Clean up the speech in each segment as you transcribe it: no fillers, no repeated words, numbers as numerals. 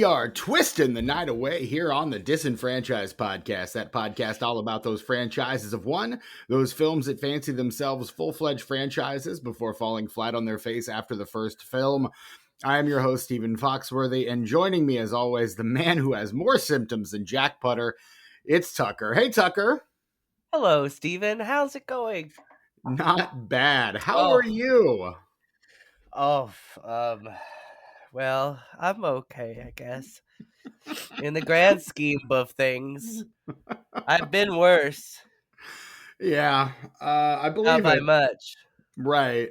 are twisting the night away here on the Disenfranchised Podcast. That podcast all about those franchises of one, those films that fancy themselves full-fledged franchises before falling flat on their face after the first film. I am your host, Stephen Foxworthy, and joining me as always, the man who has more symptoms than Jack Putter, it's Tucker. Hey, Tucker. Hello, Stephen. How's it going? Not bad. How are you? Well, I'm okay, I guess. In the grand scheme of things, I've been worse. Yeah, I believe Not by it. much. Right.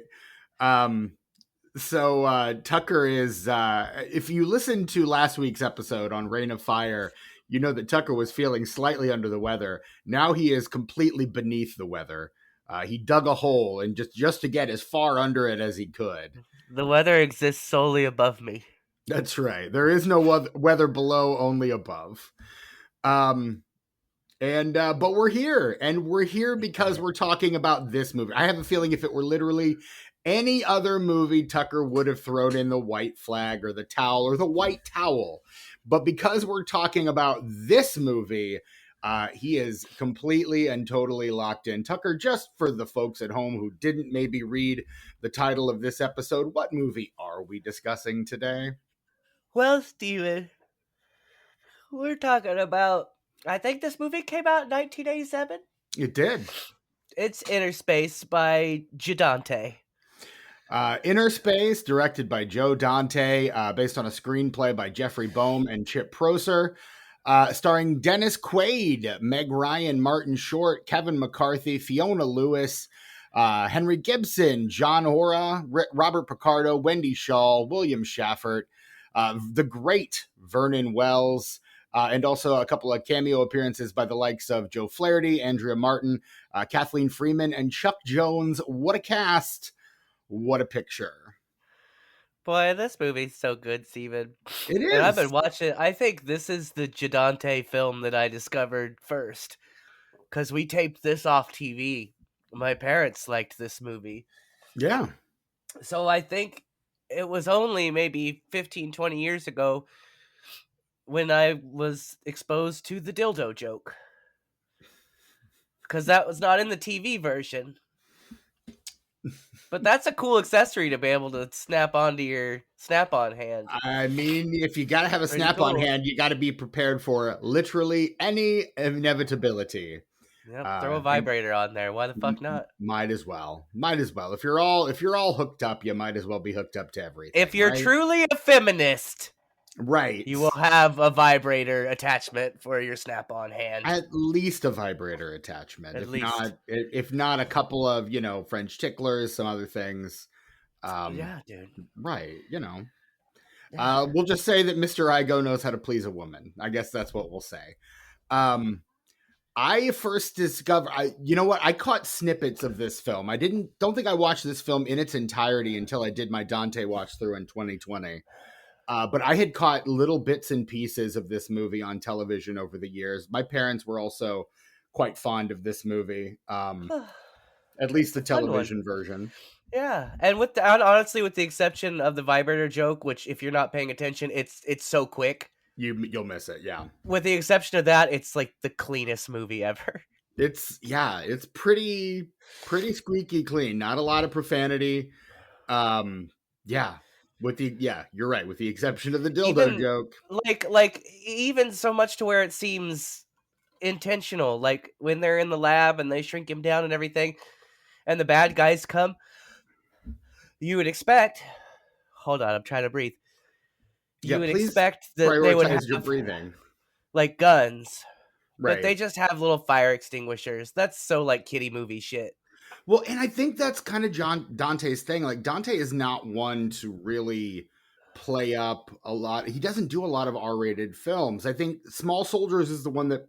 So Tucker is, if you listened to last week's episode on Reign of Fire, you know that Tucker was feeling slightly under the weather. Now he is completely beneath the weather. He dug a hole and just to get as far under it as he could. The weather exists solely above me. That's right. There is no weather below, only above. But we're here, and we're here because we're talking about this movie. I have a feeling if it were literally any other movie, Tucker would have thrown in the white flag or the towel or the white towel. But because we're talking about this movie, he is completely and totally locked in. Tucker, just for the folks at home who didn't maybe read the title of this episode, what movie are we discussing today? Well, Steven, we're talking about, I think this movie came out in 1987? It did. It's Innerspace by Joe Dante. Innerspace, directed by Joe Dante, based on a screenplay by Jeffrey Boehm and Chip Prosser, starring Dennis Quaid, Meg Ryan, Martin Short, Kevin McCarthy, Fiona Lewis, Henry Gibson, John Hora, Robert Picardo, Wendy Shaw, William Shaffert, the great Vernon Wells, and also a couple of cameo appearances by the likes of Joe Flaherty, Andrea Martin, Kathleen Freeman, and Chuck Jones. What a cast! What a picture. Boy, this movie's so good, Steven. It is. And I've been watching, I think this is the Joe Dante film that I discovered first. Because we taped this off TV. My parents liked this movie. Yeah. So I think it was only maybe 15, 20 years ago when I was exposed to the dildo joke. Because that was not in the TV version. But that's a cool accessory to be able to snap onto your snap-on hand. I mean, if you got to have a snap-on hand, you got to be prepared for literally any inevitability. Yep, throw a vibrator on there. Why the fuck not? Might as well. If you're all hooked up, you might as well be hooked up to everything. If you're truly a feminist, right, you will have a vibrator attachment for your snap-on hand. At least a vibrator attachment. If not a couple of, French ticklers, some other things. Yeah, dude. Right, Yeah. We'll just say that Mr. Igo knows how to please a woman. I guess that's what we'll say. I first discovered, I caught snippets of this film. I don't think I watched this film in its entirety until I did my Dante watch through in 2020. But I had caught little bits and pieces of this movie on television over the years. My parents were also quite fond of this movie, at least the television version. Yeah, and honestly, with the exception of the vibrator joke, which if you're not paying attention, it's so quick. You'll miss it, yeah. With the exception of that, it's like the cleanest movie ever. It's pretty squeaky clean. Not a lot of profanity. Yeah. You're right. With the exception of the dildo joke, like even so much to where it seems intentional. Like when they're in the lab and they shrink him down and everything, and the bad guys come, you would expect. Hold on, I'm trying to breathe. You would expect that they would have your breathing, like guns, right? But they just have little fire extinguishers. That's so like kiddie movie shit. Well, and I think that's kind of Dante's thing. Like Dante is not one to really play up a lot. He doesn't do a lot of R-rated films. I think Small Soldiers is the one that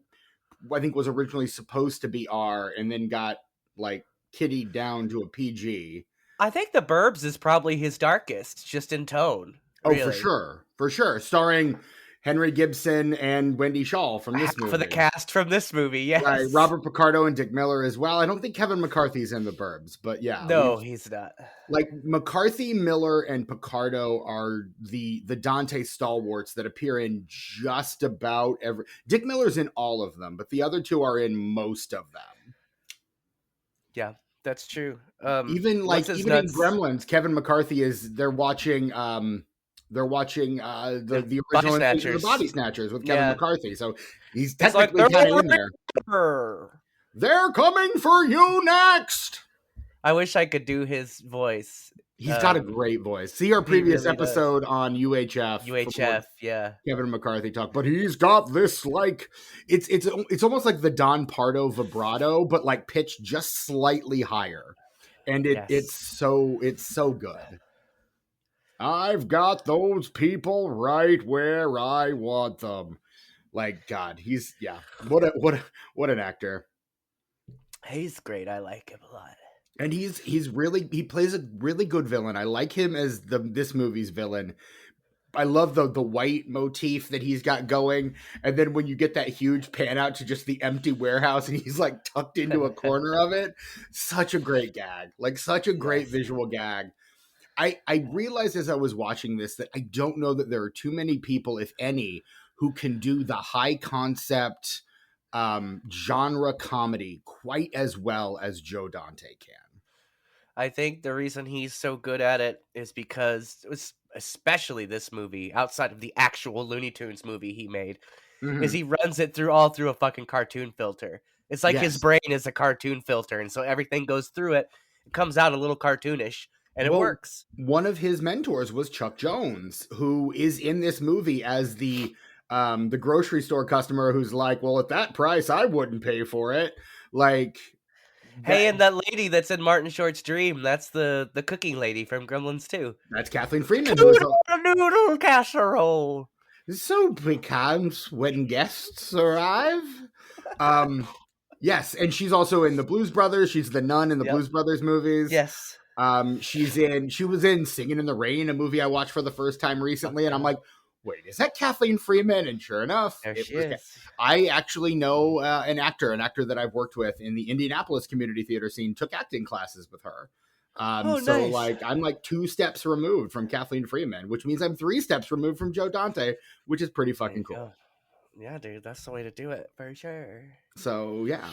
I think was originally supposed to be R and then got like kiddied down to a PG. I think The Burbs is probably his darkest, just in tone. Oh, really. For sure. Starring Henry Gibson and Wendy Shaw from this Half of the movie. cast from this movie, Right, yes. Robert Picardo and Dick Miller as well. I don't think Kevin McCarthy's in The Burbs, but yeah, No, he's not. like McCarthy, Miller, and Picardo are the Dante stalwarts that appear in just about every. Dick Miller's in all of them, but the other two are in most of them. Yeah, that's true. Even What's his even in nuts? Gremlins, Kevin McCarthy is. They're watching the The Body original Invasion of the Snatchers. Body Snatchers with Kevin Yeah. McCarthy, so he's He's like, technically kind of in there. "They're-" They're coming for you next. I wish I could do his voice. He's got a great voice. See our he previous really does. episode on UHF. for more UHF, yeah. Kevin McCarthy talk, but he's got this like it's almost like the Don Pardo vibrato, but like pitched just slightly higher, and Yes. it's so good. I've got those people right where I want them. Like God, he's what an actor. He's great. I like him a lot. And he plays a really good villain. I like him as this movie's villain. I love the white motif that he's got going. And then when you get that huge pan out to just the empty warehouse and he's like tucked into a corner of it, such a great gag. Like such a great visual gag. I realized as I was watching this that I don't know that there are too many people, if any, who can do the high concept genre comedy quite as well as Joe Dante can. I think the reason he's so good at it is because, especially this movie, outside of the actual Looney Tunes movie he made, is he runs it through a fucking cartoon filter. It's like his brain is a cartoon filter, and so everything goes through it. It comes out a little cartoonish, and it works. One of his mentors was Chuck Jones, who is in this movie as the grocery store customer who's like, well, at that price, I wouldn't pay for it. Like, hey, and that lady that's in Martin Short's dream, that's the cooking lady from Gremlins 2. That's Kathleen Freeman. Noodle casserole. So becomes when guests arrive. Yes, and she's also in the Blues Brothers. She's the nun in the Blues Brothers movies. Yes. She was in Singing in the Rain, a movie I watched for the first time recently, and I'm like, wait, is that Kathleen Freeman? And sure enough, there she is. I actually know an actor that I've worked with in the Indianapolis community theater scene, took acting classes with her. So nice. like I'm like 2 steps removed from Kathleen Freeman, which means I'm 3 steps removed from Joe Dante, which is pretty fucking cool. Go. Yeah, dude, that's the way to do it for sure. So yeah.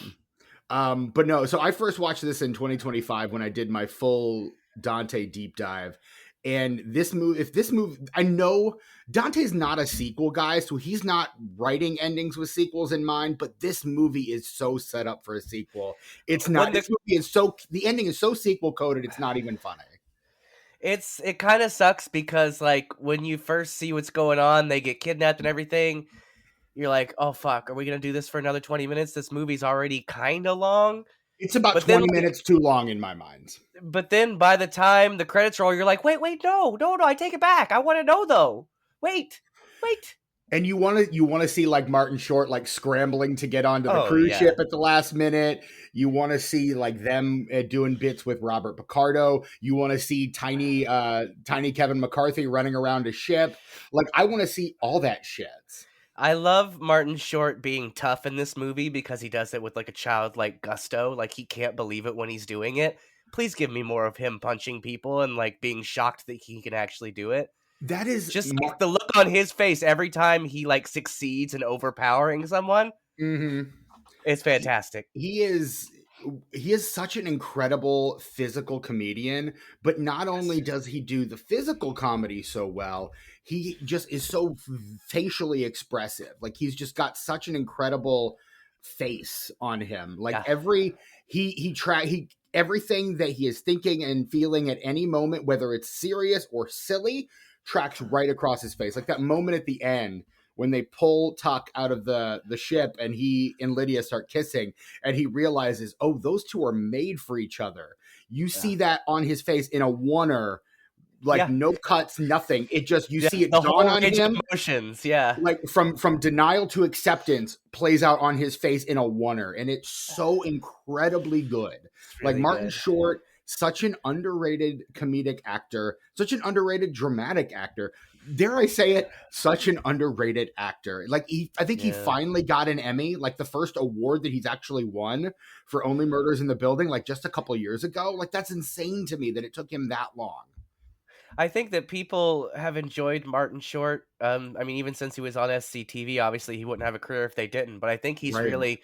But no, so I first watched this in 2025 when I did my full Dante deep dive. And this movie, I know Dante's not a sequel guy, so he's not writing endings with sequels in mind, but this movie is so set up for a sequel. It's not, this movie is the ending is so sequel coded, it's not even funny. It kind of sucks because like when you first see what's going on, they get kidnapped and everything. You're like, oh fuck, are we gonna do this for another 20 minutes? This movie's already kind of long. It's about 20 minutes too long in my mind. But then by the time the credits roll, you're like, wait, no, I take it back. I want to know though. Wait. And you want to see like Martin Short like scrambling to get onto the cruise ship at the last minute. You want to see like them doing bits with Robert Picardo. You want to see tiny Kevin McCarthy running around a ship. Like I want to see all that shit. I love Martin Short being tough in this movie because he does it with like a childlike gusto. Like he can't believe it when he's doing it. Please give me more of him punching people and like being shocked that he can actually do it. That is just like the look on his face every time he like succeeds in overpowering someone. Mm-hmm. It's fantastic. He is such an incredible physical comedian, but not only does he do the physical comedy so well, he just is so facially expressive. Like he's just got such an incredible face on him. Like everything that he is thinking and feeling at any moment, whether it's serious or silly, tracks right across his face. Like that moment at the end when they pull Tuck out of the ship and he and Lydia start kissing and he realizes, oh, those two are made for each other. You see that on his face in a oneer, like no cuts, nothing. It just, you see it dawn on him. Emotions, like from denial to acceptance plays out on his face in a oneer. And it's so incredibly good. Really like Martin Short, such an underrated comedic actor, such an underrated dramatic actor. dare I say it, such an underrated actor. Like I think he Yeah. finally got an Emmy, like the first award that he's actually won for Only Murders in the Building, like just a couple years ago. Like that's insane to me that it took him that long. I think that people have enjoyed Martin Short. I mean, even since he was on SCTV, obviously he wouldn't have a career if they didn't. But I think Right.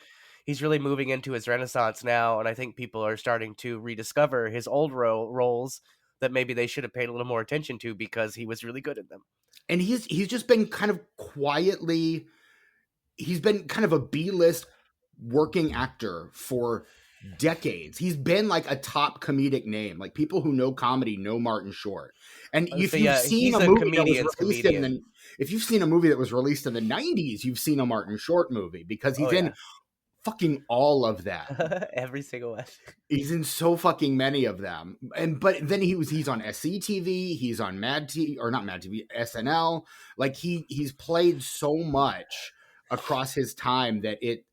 he's really moving into his renaissance now, and I think people are starting to rediscover his old roles that maybe they should have paid a little more attention to because he was really good at them. And he's just been kind of quietly, he's been kind of a B-list working actor for decades. He's been like a top comedic name. Like people who know comedy know Martin Short. And So if you've yeah, seen he's a a movie that was comedian's released in comedian. the if you've seen a movie that was released in the 90s, you've seen a Martin Short movie because Oh he's in yeah, fucking all of them. every single one. He's in so fucking many of them. And but then he's on SCTV, he's on Mad TV or not Mad TV, SNL. Like he's played so much across his time that it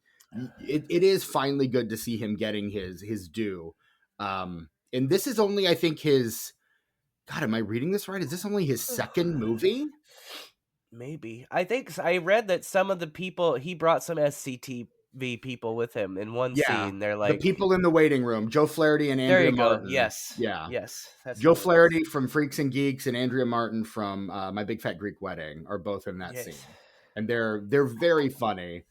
is finally good to see him getting his due. And this is only I think his God, am I reading this right? Is this only his second movie? Maybe. I think I read that some of the people he brought some SCTV people with him in one Yeah. scene. They're The like, people in the waiting room, Joe Flaherty and there Andrea you go. Martin. Yes. Yeah. Yes. That's Joe who it was. Flaherty from Freaks and Geeks and Andrea Martin from My Big Fat Greek Wedding are both in that Yes. scene, and they're very funny.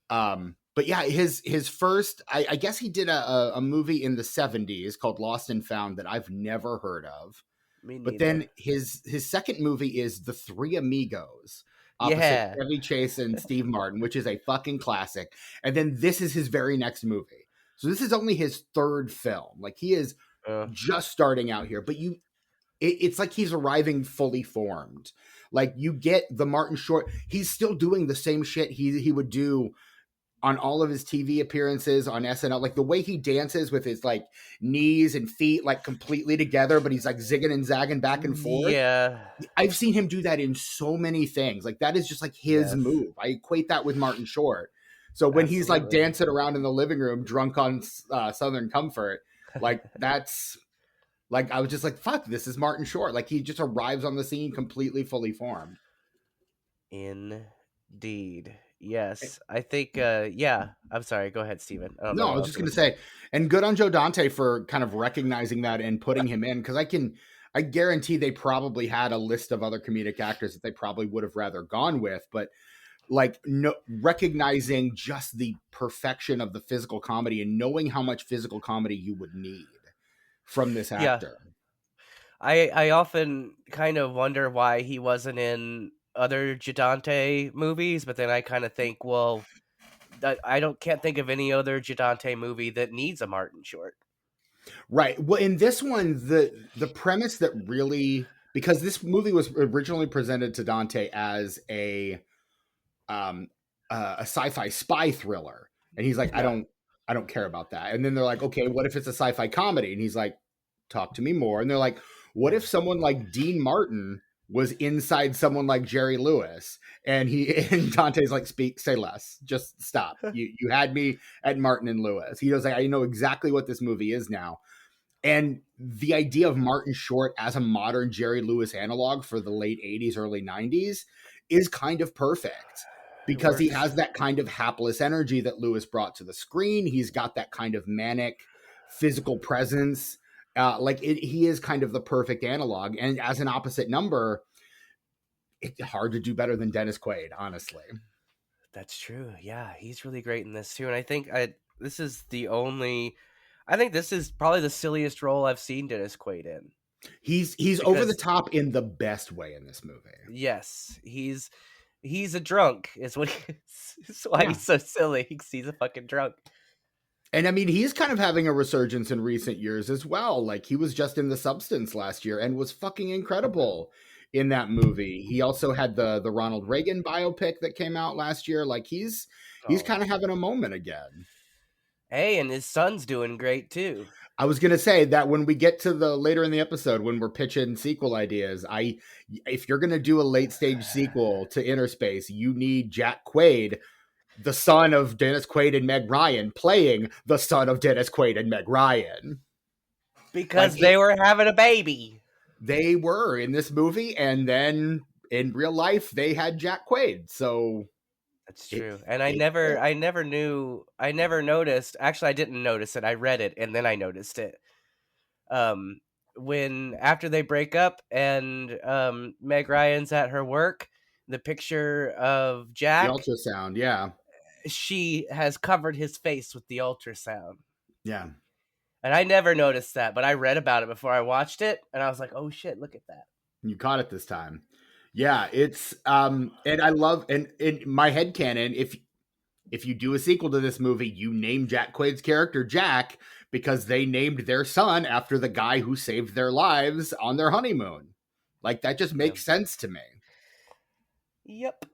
But yeah, his first, I guess he did a movie in the 70s called Lost and Found that I've never heard of. Me But neither. then his second movie is The Three Amigos opposite Yeah. Chevy Chase and Steve Martin, which is a fucking classic. And then this is his very next movie. So this is only his third film. Like he is Uh, just starting out here, but it's like he's arriving fully formed. Like you get the Martin Short, he's still doing the same shit he would do on all of his TV appearances on SNL. Like the way he dances with his like knees and feet like completely together, but he's like zigging and zagging back and forth. yeah. I've seen him do that in so many things. Like that is just like his Yes. move. I equate that with Martin Short. So when he's like Absolutely. dancing around in the living room, drunk on Southern Comfort, like that's like I was just like, fuck, this is Martin Short. Like he just arrives on the scene completely fully formed. Indeed. Yes. I think. Yeah. I'm sorry. Go ahead, Steven. I don't know No, I what was else just I gonna was saying. say, and good on Joe Dante for kind of recognizing that and putting him in because I guarantee they probably had a list of other comedic actors that they probably would have rather gone with, but like no, recognizing just the perfection of the physical comedy and knowing how much physical comedy you would need from this Yeah. actor. I often kind of wonder why he wasn't in other Jadante movies, but then I kind of think, well, I don't can't think of any other Jadante movie that needs a Martin Short. Right. Well, in this one, the premise that really because this movie was originally presented to Dante as um a sci-fi spy thriller, and he's like, Yeah. I don't care about that. And then they're like, okay, what if it's a sci-fi comedy? And he's like, talk to me more. And they're like, what if someone like Dean Martin was inside someone like Jerry Lewis? And he and Dante's like, say less, just stop. You had me at Martin and Lewis. He goes like, I know exactly what this movie is now. And the idea of Martin Short as a modern Jerry Lewis analog for the late 80s, early 90s is kind of perfect It because he works. has that kind of hapless energy that Lewis brought to the screen. He's got that kind of manic physical presence. He is kind of the perfect analog. And as an opposite number, it's hard to do better than Dennis Quaid, honestly. That's true. Yeah, he's really great in this too. And I think this is the only. I think this is probably the silliest role I've seen Dennis Quaid in. He's over the Because top in the best way in this movie. yes, he's a drunk. Is what he is. That's why Yeah. he's so silly. He's a fucking drunk. And I mean, he's kind of having a resurgence in recent years as well. Like he was just in The Substance last year and was fucking incredible in that movie. He also had the Ronald Reagan biopic that came out last year. Like he's Oh, kind of having a moment again. hey, and his son's doing great too. I was gonna say that when we get to the later in the episode when we're pitching sequel ideas, if you're gonna do a late stage sequel to Innerspace, you need Jack Quaid, the son of Dennis Quaid and Meg Ryan, playing the son of Dennis Quaid and Meg Ryan. Like Because they were having a baby. they were in this movie, and then in real life, they had Jack Quaid. So That's it, true. And I it never I never noticed. Actually, I didn't notice it. I read it and then I noticed it. Um when after they break up and Meg Ryan's at her work, the picture of the Jack, ultrasound, yeah, she has covered his face with the ultrasound. yeah. And I never noticed that, but I read about it before I watched it and I was like, "Oh shit, look at that." You caught it this time. Yeah, it's and I love and in my headcanon, if you do a sequel to this movie, you name Jack Quaid's character Jack because they named their son after the guy who saved their lives on their honeymoon. Like that just Yeah. makes sense to me. Yep.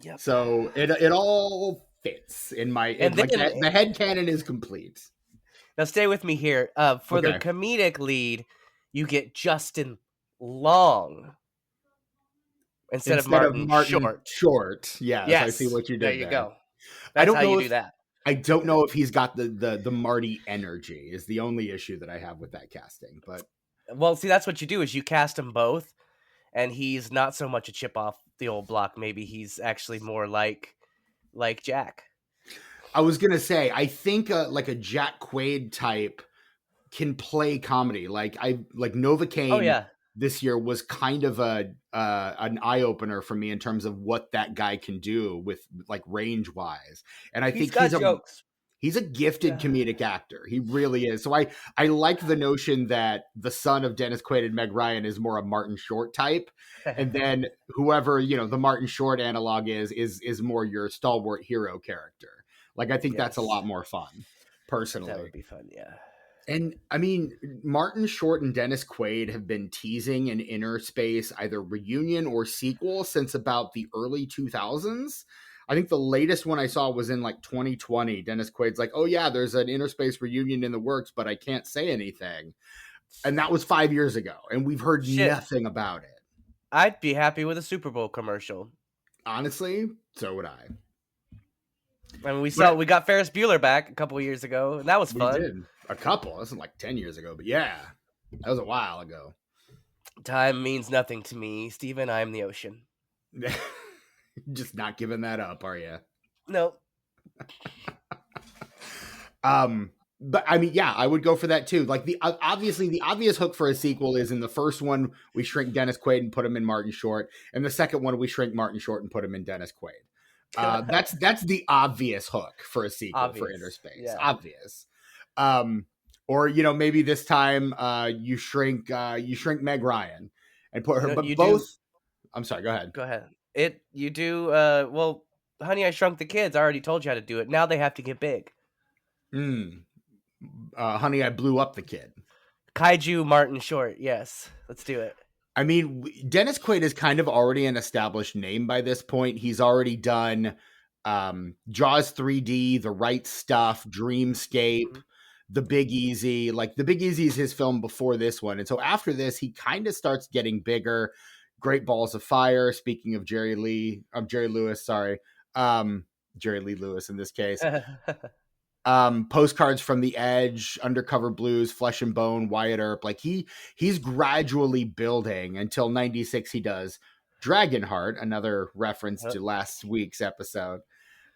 Yep. So it all fits in my And like then the headcanon is complete. now stay with me here. For the Okay. comedic lead, you get Justin Long instead of Instead of Martin Martin Short. Short. Yes, I see Yes, what you there did you there. go. I That's don't how you know do if that. I don't know if he's got the Marty energy is the only issue that I have with that casting. But Well, see, that's what you do is you cast them both, and he's not so much a chip off the old block. Maybe he's actually more like Jack. I was gonna say I think like a Jack Quaid type can play comedy. Like Oh Novocaine yeah, this year was kind of a an eye opener for me in terms of what that guy can do with like range wise. And I he's think got jokes. he's a gifted Yeah. comedic actor. He really is. So I like the notion that the son of Dennis Quaid and Meg Ryan is more a Martin Short type, and then whoever the Martin Short analog is more your stalwart hero character. Like I think that's a Yes, lot more fun, that personally. would be fun. Yeah. And I mean, Martin Short and Dennis Quaid have been teasing an Innerspace either reunion or sequel since about the early 2000s. I think the latest one I saw was in like 2020. Dennis Quaid's like, "Oh yeah, there's an Innerspace reunion in the works, but I can't say anything." And that was 5 years ago, and we've heard Shit, nothing about it. I'd be happy with a Super Bowl commercial. Honestly, so would I. I mean, But we got Ferris Bueller back a couple of years ago, and that was we fun. did a couple. This is like 10 years ago, but yeah, that was a while ago. Time means nothing to me, Steven. I'm the ocean. Just not giving that up, are you? No. But I mean, yeah, I would go for that too. Like obviously the obvious hook for a sequel is in the first one we shrink Dennis Quaid and put him in Martin Short, and the second one we shrink Martin Short and put him in Dennis Quaid. That's the obvious hook for a sequel for Obvious. Innerspace. Yeah. Obvious. Or maybe this time you shrink Meg Ryan and put her. But You both. do. I'm sorry. Go ahead. Go ahead. You do. Well, Honey, I Shrunk the Kids. I already told you how to do it. Now they have to get big. Honey, I Blew Up the Kid. Kaiju Martin Short. Yes, let's do it. I mean, Dennis Quaid is kind of already an established name by this point. He's already done Jaws 3D, The Right Stuff, Dreamscape, The Big Easy. Like The Big Easy is his film before this one. And so after this, he kind of starts getting bigger. Great Balls of Fire. Speaking of Jerry Lewis, sorry. Jerry Lee Lewis in this case. Postcards from the Edge, Undercover Blues, Flesh and Bone, Wyatt Earp. Like he's gradually building until 96 he does Dragonheart, another reference to last week's episode.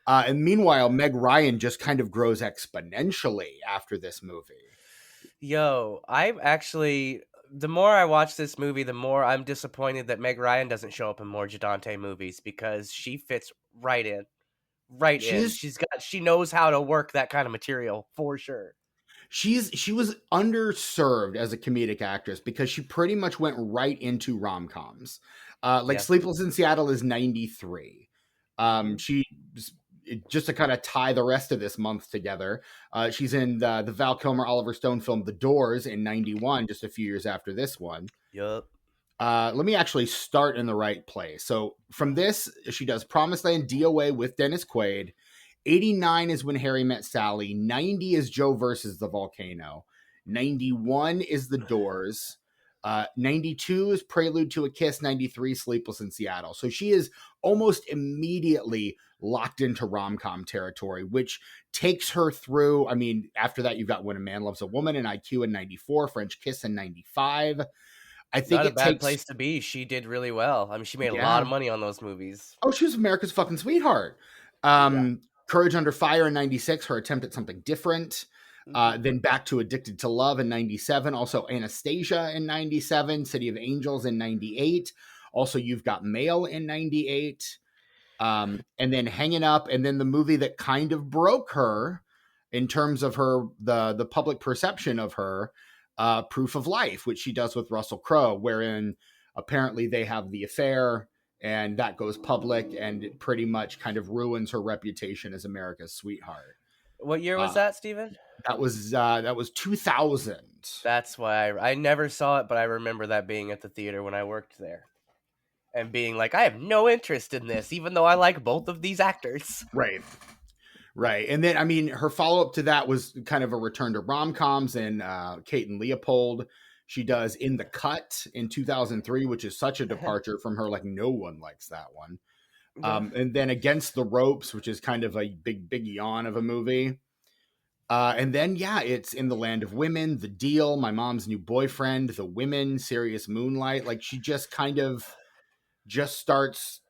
And meanwhile, Meg Ryan just kind of grows exponentially after this movie. Yo, I'm actually, the more I watch this movie, the more I'm disappointed that Meg Ryan doesn't show up in more Joe Dante movies because she fits right in. She knows how to work that kind of material for sure. She was underserved as a comedic actress because she pretty much went right into rom-coms. Sleepless in Seattle is 93. She just to kind of tie the rest of this month together. She's in the Val Kilmer Oliver Stone film The Doors in 91, just a few years after this one. Yup. Let me actually start in the right place. So from this, she does Promised Land, DOA with Dennis Quaid. 89 is When Harry Met Sally. 90 is Joe versus the Volcano. 91 is The Doors. 92 is Prelude to a Kiss. 93 Sleepless in Seattle. So she is almost immediately locked into rom-com territory, which takes her through. I mean, after that, you've got When a Man Loves a Woman and IQ in 94, French Kiss in 95. I think Not a it bad takes, place to be. She did really well. I mean, she made a lot yeah. of money on those movies. Oh, she was America's fucking sweetheart. Yeah. Courage Under Fire in 96, her attempt at something different. Hmm. Then back to Addicted to Love in 97. Also Anastasia in 97. City of Angels in 98. Also, You've Got Mail in 98. And then Hanging Up. And then the movie that kind of broke her in terms of her, the public perception of her, Proof of Life, which she does with Russell Crowe, wherein apparently they have the affair and that goes public and it pretty much kind of ruins her reputation as America's sweetheart. What year was Uh, that, Steven? that was 2000. That's why I never saw it, but I remember that being at the theater when I worked there. And being like, I have no interest in this, even though I like both of these actors. Right. Right. And then, I mean, her follow up to that was kind of a return to rom coms and Kate and Leopold. She does In the Cut in 2003, which is such a departure from her. Like, no one likes that one. Yeah. And then Against the Ropes, which is kind of a big yawn of a movie. And then, yeah, it's In the Land of Women, The Deal, My Mom's New Boyfriend, The Women, Serious Moonlight. Like, she just kind of just starts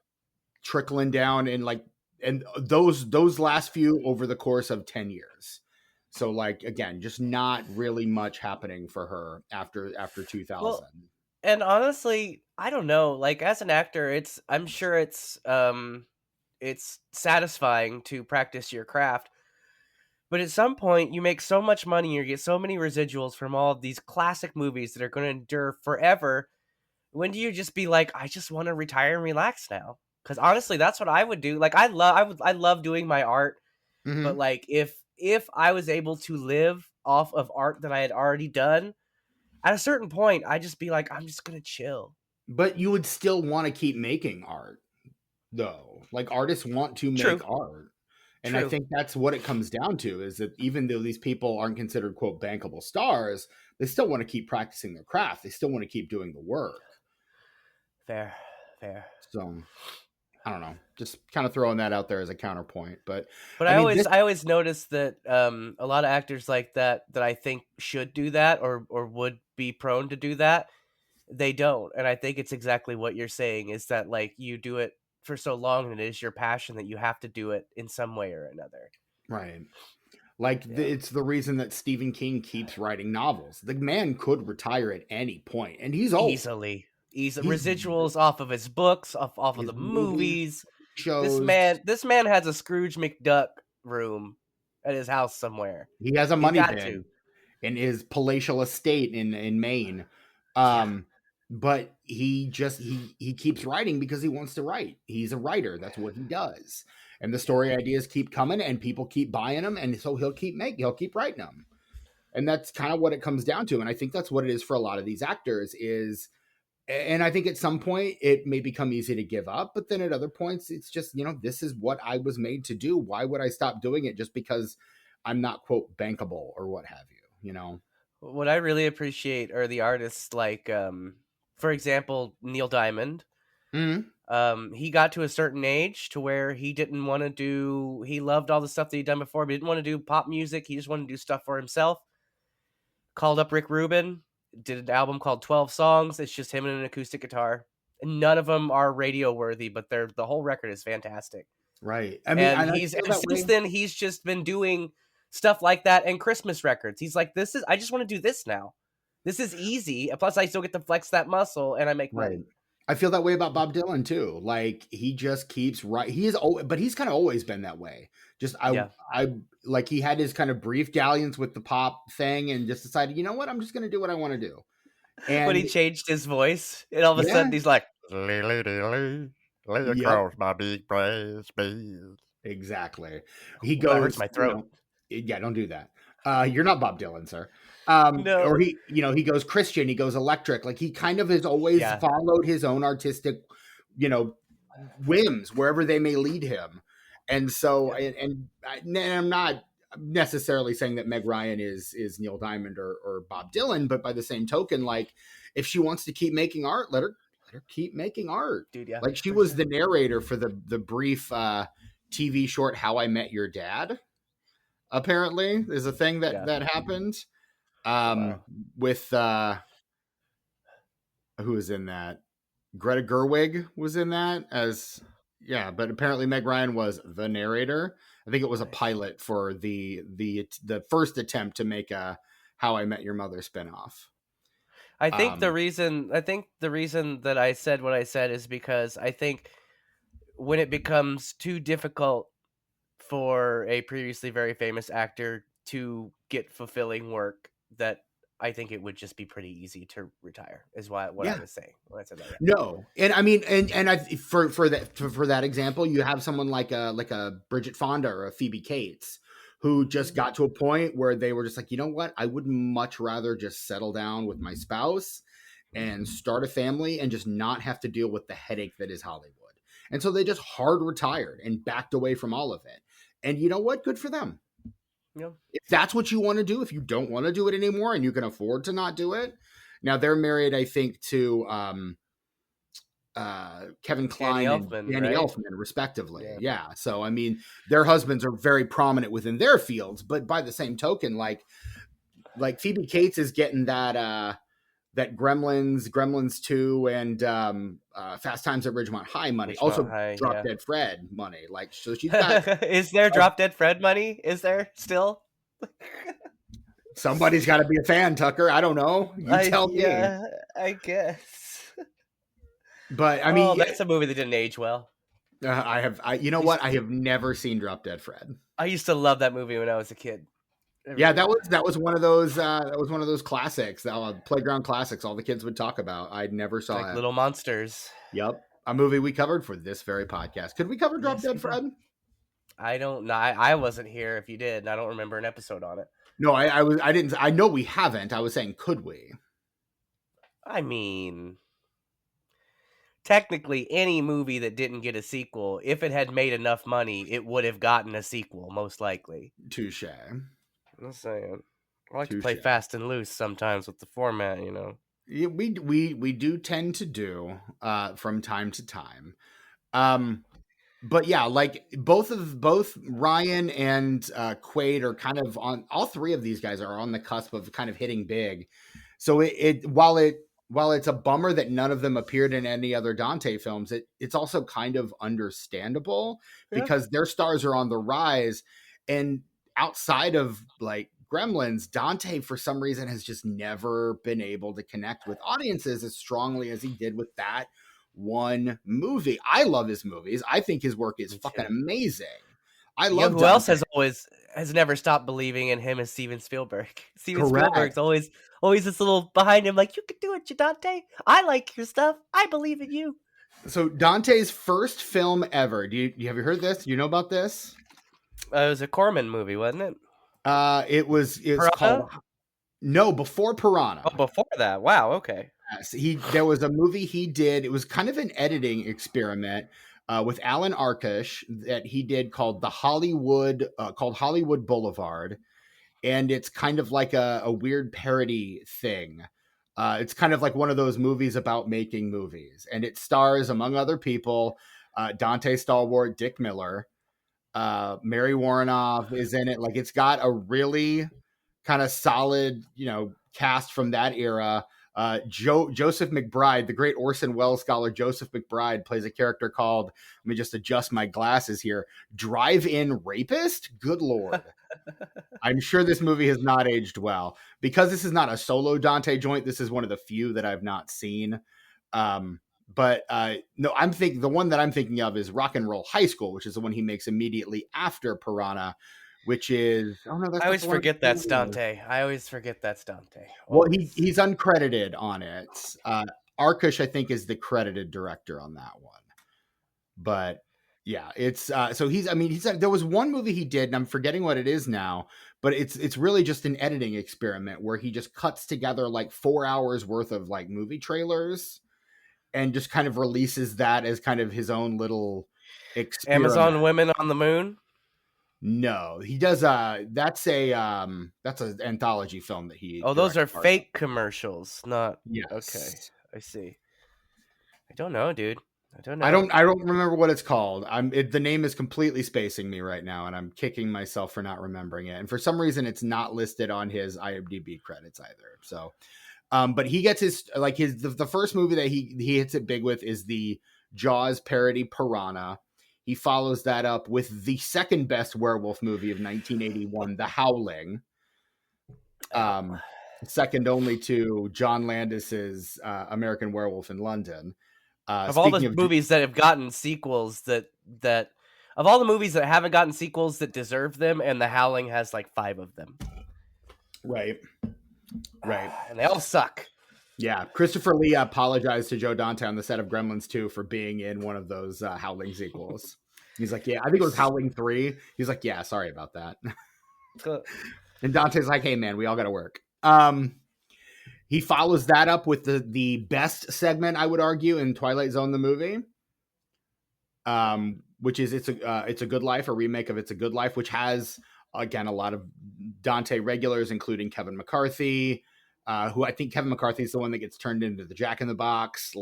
trickling down and like, and those last few over the course of 10 years. So like, again, just not really much happening for her after 2000. Well, and honestly, I don't know. Like as an actor, I'm sure it's satisfying to practice your craft. But at some point, you make so much money, you get so many residuals from all of these classic movies that are going to endure forever. When do you just be like, I just want to retire and relax now? Because honestly, that's what I would do. Like I love doing my art, but Mm-hmm. like if I was able to live off of art that I had already done, at a certain point, I'd just be like, I'm just gonna chill. But you would still want to keep making art though. Like artists want to True, make art. And I true, think that's what it comes down to is that even though these people aren't considered quote bankable stars, they still want to keep practicing their craft. They still want to keep doing the work. fair, fair. So I don't know, just kind of throwing that out there as a counterpoint. But But I mean, this, I always notice that a lot of actors like that I think should do that or would be prone to do that, they don't. And I think it's exactly what you're saying is that like you do it for so long and it is your passion that you have to do it in some way or another. right. Like Yeah. it's the reason that Stephen King keeps writing novels. The man could retire at any point, and he's old. Easily. Easy He's residuals off of his books, off of his the movies, movies. shows. This man has a Scrooge McDuck room at his house somewhere. He has a He's money got bin to. in his palatial estate in Maine. Yeah. But he keeps writing because he wants to write. He's a writer. That's what he does. And the Yeah. story ideas keep coming, and people keep buying them, and so he'll keep writing them. And that's kind of what it comes down to. And I think that's what it is for a lot of these actors is, and I think at some point it may become easy to give up, but then at other points it's just, this is what I was made to do. Why would I stop doing it just because I'm not quote bankable or what have you? What I really appreciate are the artists like for example, Neil Diamond. Mm-hmm. He got to a certain age to where he didn't want to do he loved all the stuff that he'd done before, but he didn't want to do pop music. He just wanted to do stuff for himself. Called up Rick Rubin, did an album called 12 Songs. It's just him and an acoustic guitar. And none of them are radio worthy, but the whole record is fantastic. Right. I mean, And I he's feel and that since way. then he's just been doing stuff like that and Christmas records. He's like, I just want to do this now. This is easy. And plus I still get to flex that muscle and I make Right. money. I feel that way about Bob Dylan too. Like he just keeps right. But he's kind of always been that way. Just Yeah. I like he had his kind of brief dalliance with the pop thing and just decided, you know what, I'm just going to do what I want to do. When he And changed his voice, and all of a yeah, sudden he's like, lay yep, across my big brass bed. exactly. He "Ooh, that hurts goes, my throat." yeah, don't do that. You're not Bob Dylan, sir. Or No. he goes Christian, he goes electric. Like he kind of has always Yeah. followed his own artistic, you know, whims wherever they may lead him. And so, Yeah. and I'm not necessarily saying that Meg Ryan is Neil Diamond or Bob Dylan, but by the same token, like if she wants to keep making art, let her keep making art. Dude, yeah. Like she For was sure. the narrator for the brief TV short How I Met Your Dad. Apparently, there's a thing that Yeah. happened Wow. with who was in that? Greta Gerwig was in that as but apparently Meg Ryan was the narrator. I think it was a Nice. pilot for the first attempt to make a How I Met Your Mother spinoff. I think the reason that I said what I said is because I think when it becomes too difficult for a previously very famous actor to get fulfilling work, that I think it would just be pretty easy to retire, is what I was saying when I said that. Yeah. No, and I mean, and I for that example, you have someone like a Bridget Fonda or a Phoebe Cates, who just got to a point where they were just like, you know what, I would much rather just settle down with my spouse and start a family and just not have to deal with the headache that is Hollywood. And so they just hard retired and backed away from all of it. And you know what? Good for them. Yeah. If that's what you want to do, if you don't want to do it anymore and you can afford to not do it. Now they're married, I think, to Kevin Kline and Danny Elfman, respectively. Yeah. So I mean, their husbands are very prominent within their fields, but by the same token, like Phoebe Cates is getting that Gremlins 2 and Fast Times at Ridgemont High money. Drop Dead Fred money. Like, so she's got Is there Drop Dead Fred money? Is there still? Somebody's got to be a fan, Tucker. I don't know. You tell me. Yeah, I guess. But I mean, that's a movie that didn't age well. You know what? I have never seen Drop Dead Fred. I used to love that movie when I was a kid. Yeah, that was one of those classics, playground classics. All the kids would talk about. I never saw it. Little Monsters. Yep, a movie we covered for this very podcast. Could we cover Drop Dead Fred? I don't know. I wasn't here if you did, and I don't remember an episode on it. No, I didn't. I know we haven't. I was saying, could we? I mean, technically, any movie that didn't get a sequel, if it had made enough money, it would have gotten a sequel, most likely. Touche. I'm just saying. I like to play fast and loose sometimes with the format, you know. Yeah, we do tend to do from time to time. But yeah, like both Ryan and Quaid are kind of on. All three of these guys are on the cusp of kind of hitting big. So while it's a bummer that none of them appeared in any other Dante films, it's also kind of understandable because their stars are on the rise. And outside of like Gremlins, Dante for some reason has just never been able to connect with audiences as strongly as he did with that one movie. I love his movies. I think his work is fucking amazing. I love. Who else has never stopped believing in him is Steven Spielberg. Spielberg's always this little behind him, like, you can do it, Dante. I like your stuff. I believe in you. So Dante's first film ever. Have you heard this? Do you know about this? It was a Corman movie, wasn't it? It's called before Piranha. Oh, before that. Wow. Okay. There was a movie he did. It was kind of an editing experiment with Alan Arkush that he did called Hollywood Boulevard, and it's kind of like a weird parody thing. It's kind of like one of those movies about making movies, and it stars, among other people, Dante stalwart Dick Miller. Mary Warrenoff is in it. Like, it's got a really kind of solid, cast from that era. Joseph McBride, the great Orson Welles scholar Joseph McBride, plays a character called, let me just adjust my glasses here, Drive-In Rapist. Good Lord. I'm sure this movie has not aged well. Because this is not a solo Dante joint, this is one of the few that I've not seen. No, the one that I'm thinking of is Rock and Roll High School, which is the one he makes immediately after Piranha, which is I always forget that's Dante. Well, he's uncredited on it. Arkush, I think, is the credited director on that one. But yeah, it's so there was one movie he did, and I'm forgetting what it is now, but it's really just an editing experiment where he just cuts together like 4 hours worth of like movie trailers and just kind of releases that as kind of his own little experiment. Amazon Women on the Moon? No, he does. That's an anthology film that he. Oh, those are fake commercials, not. Yes. Okay, I see. I don't know, dude. I don't know. I don't remember what it's called. The name is completely spacing me right now, and I'm kicking myself for not remembering it. And for some reason, it's not listed on his IMDb credits either. So, But he gets the first movie that he hits it big with is the Jaws parody Piranha. He follows that up with the second best werewolf movie of 1981, The Howling. Second only to John Landis's American Werewolf in London. Of all the movies that have gotten sequels that of all the movies that haven't gotten sequels that deserve them, and The Howling has like 5 of them. Right. And they all suck. Yeah, Christopher Lee apologized to Joe Dante on the set of Gremlins 2 for being in one of those Howling sequels. He's like, yeah, I think it was Howling 3. He's like, yeah, sorry about that. And Dante's like, hey, man, we all got to work. He follows that up with the best segment, I would argue, in Twilight Zone, the movie, which is It's a Good Life, a remake of It's a Good Life, which has, again, a lot of Dante regulars, including Kevin McCarthy, who I think Kevin McCarthy is the one that gets turned into the Jack in the Box,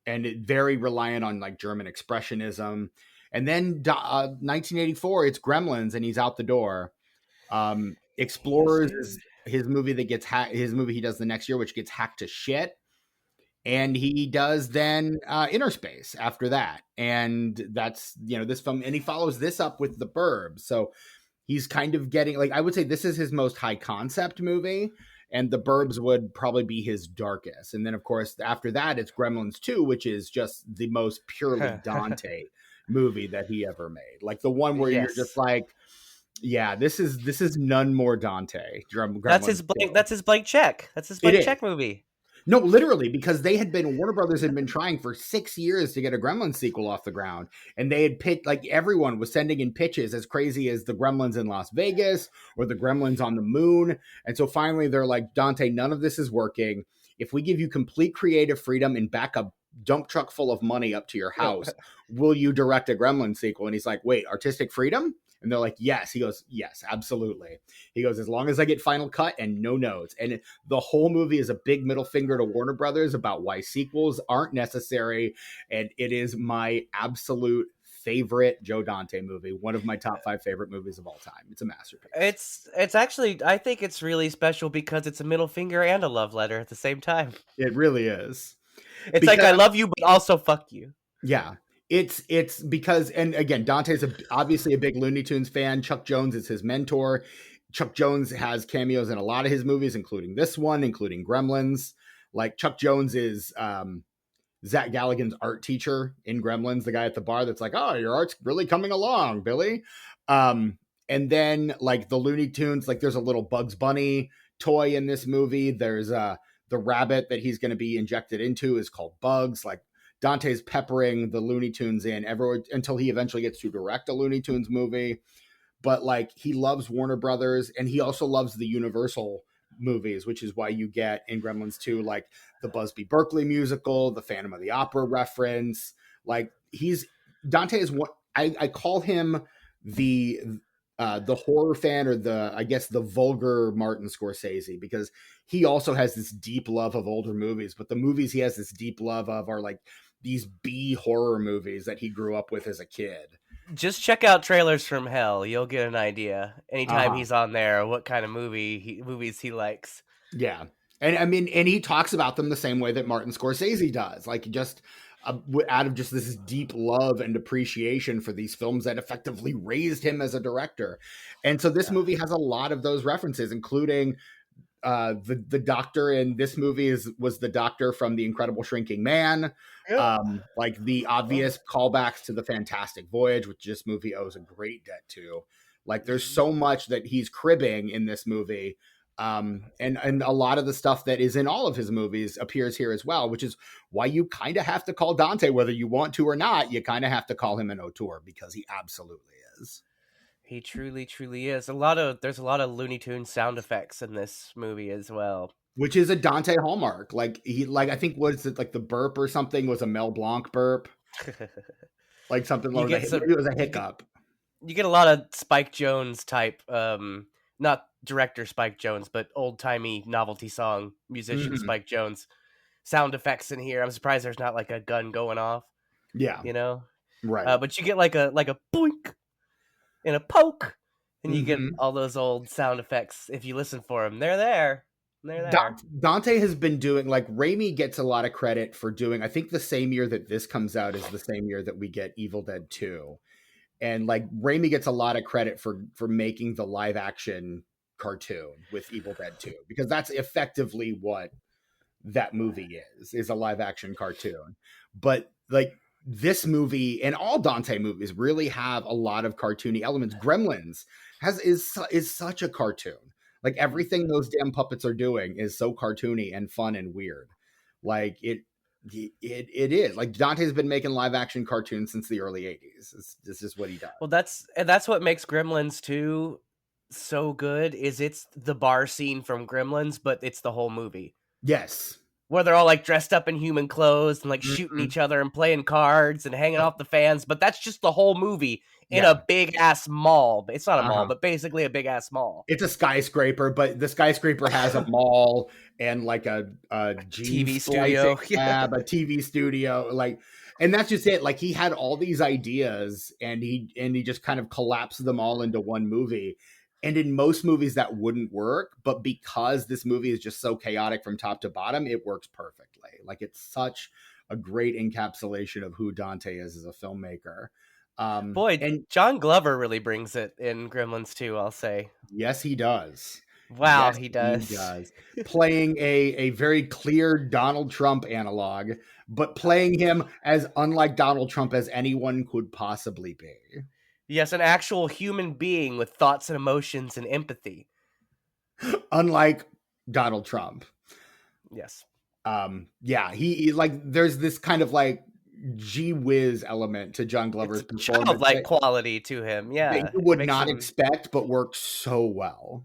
and it very reliant on like German expressionism. And then 1984, it's Gremlins, and he's out the door. Explorers is his movie that gets his movie he does the next year, which gets hacked to shit. And he does then Innerspace after that. And that's, this film. And he follows this up with The Burbs. So he's kind of getting, I would say this is his most high concept movie. And The Burbs would probably be his darkest. And then, of course, after that, it's Gremlins 2, which is just the most purely Dante movie that he ever made. Like the one where you're just like, yeah, this is none more Dante. That's his blank check. That's his blank check movie. No, literally, because Warner Brothers had been trying for 6 years to get a Gremlins sequel off the ground. And they had pitched, everyone was sending in pitches as crazy as the Gremlins in Las Vegas or the Gremlins on the moon. And so finally they're like, Dante, none of this is working. If we give you complete creative freedom and back a dump truck full of money up to your house, will you direct a Gremlins sequel? And he's like, wait, artistic freedom? And they're like, yes. He goes, yes, absolutely. He goes, as long as I get final cut and no notes. And the whole movie is a big middle finger to Warner Brothers about why sequels aren't necessary. And it is my absolute favorite Joe Dante movie. One of my top 5 favorite movies of all time. It's a masterpiece. It's actually, I think it's really special because it's a middle finger and a love letter at the same time. It really is. It's like, I love you, but also fuck you. Yeah. It's because, and again, Dante's obviously a big Looney Tunes fan. Chuck Jones is his mentor. Chuck Jones has cameos in a lot of his movies, including this one, including Gremlins. Like Chuck Jones is Zach Galligan's art teacher in Gremlins, the guy at the bar that's like, oh, your art's really coming along, Billy. And then like the Looney Tunes, like there's a little Bugs Bunny toy in this movie. There's the rabbit that he's going to be injected into is called Bugs. Like Dante's peppering the Looney Tunes in everywhere until he eventually gets to direct a Looney Tunes movie. But like he loves Warner Brothers, and he also loves the Universal movies, which is why you get in Gremlins 2 like the Busby Berkeley musical, the Phantom of the Opera reference. Like Dante is what I call him the horror fan, or the vulgar Martin Scorsese, because he also has this deep love of older movies, but the movies he has this deep love of are like these B horror movies that he grew up with as a kid. Just check out Trailers from Hell. You'll get an idea anytime he's on there what kind of movies he likes. Yeah. And I mean, and he talks about them the same way that Martin Scorsese does, like just out of just this deep love and appreciation for these films that effectively raised him as a director. And so this movie has a lot of those references, including the doctor in this movie was the doctor from The Incredible Shrinking Man. Like the obvious callbacks to The Fantastic Voyage, which this movie owes a great debt to. Like there's so much that he's cribbing in this movie. And a lot of the stuff that is in all of his movies appears here as well, which is why you kind of have to call Dante, whether you want to or not, you kind of have to call him an auteur, because he absolutely is. He truly, truly is. There's a lot of Looney Tunes sound effects in this movie as well, which is a Dante hallmark. Like I think was it like the burp or something was a Mel Blanc burp, like something like that. It was a hiccup. You get a lot of Spike Jonze type, not director Spike Jonze, but old timey novelty song musician Spike Jonze sound effects in here. I'm surprised there's not like a gun going off. Yeah, right. But you get like a boink and a poke, and you get all those old sound effects. If you listen for them, they're there. They're there. Dante has been doing, like, Raimi gets a lot of credit for doing, I think the same year that this comes out is the same year that we get Evil Dead 2. And like Raimi gets a lot of credit for making the live action cartoon with Evil Dead 2, because that's effectively what that movie is a live action cartoon. But like this movie and all Dante movies really have a lot of cartoony elements. Gremlins is such a cartoon. Like everything those damn puppets are doing is so cartoony and fun and weird. Like it is like Dante's been making live action cartoons since the early 80s. This is what he does. Well, that's what makes Gremlins 2 so good. Is it's the bar scene from Gremlins, but it's the whole movie. Yes. Where they're all like dressed up in human clothes and like shooting each other and playing cards and hanging off the fans, but that's just the whole movie in a big ass mall. It's not a mall, but basically a big ass mall. It's a skyscraper, but the skyscraper has a mall and like a TV studio, lab, a TV studio, like, and that's just it. Like he had all these ideas and he just kind of collapsed them all into one movie. And in most movies that wouldn't work, but because this movie is just so chaotic from top to bottom, it works perfectly. Like it's such a great encapsulation of who Dante is as a filmmaker. Boy, and John Glover really brings it in Gremlins 2, I'll say. Yes, he does. Wow, yes, he does. He does. Playing a very clear Donald Trump analog, but playing him as unlike Donald Trump as anyone could possibly be. Yes, an actual human being with thoughts and emotions and empathy. Unlike Donald Trump. Yes. Yeah, he like there's this kind of like gee whiz element to John Glover's performance. Childlike quality to him, yeah. That you would not expect, but works so well.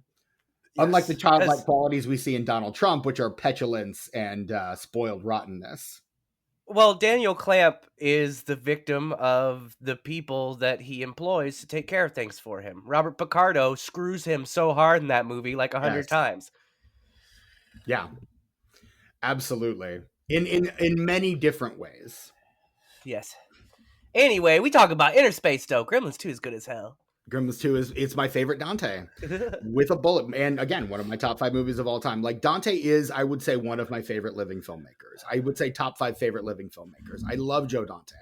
Yes. Unlike the childlike qualities we see in Donald Trump, which are petulance and spoiled rottenness. Well, Daniel Clamp is the victim of the people that he employs to take care of things for him. Robert Picardo screws him so hard in that movie, like 100 times. Yeah, absolutely. In many different ways. Yes. Anyway, we talk about Innerspace, though. Gremlins 2 is good as hell. Gremlins 2 it's my favorite Dante with a bullet. And again, one of my top 5 movies of all time. Like Dante is, I would say, one of my favorite living filmmakers. I would say top 5 favorite living filmmakers. I love Joe Dante.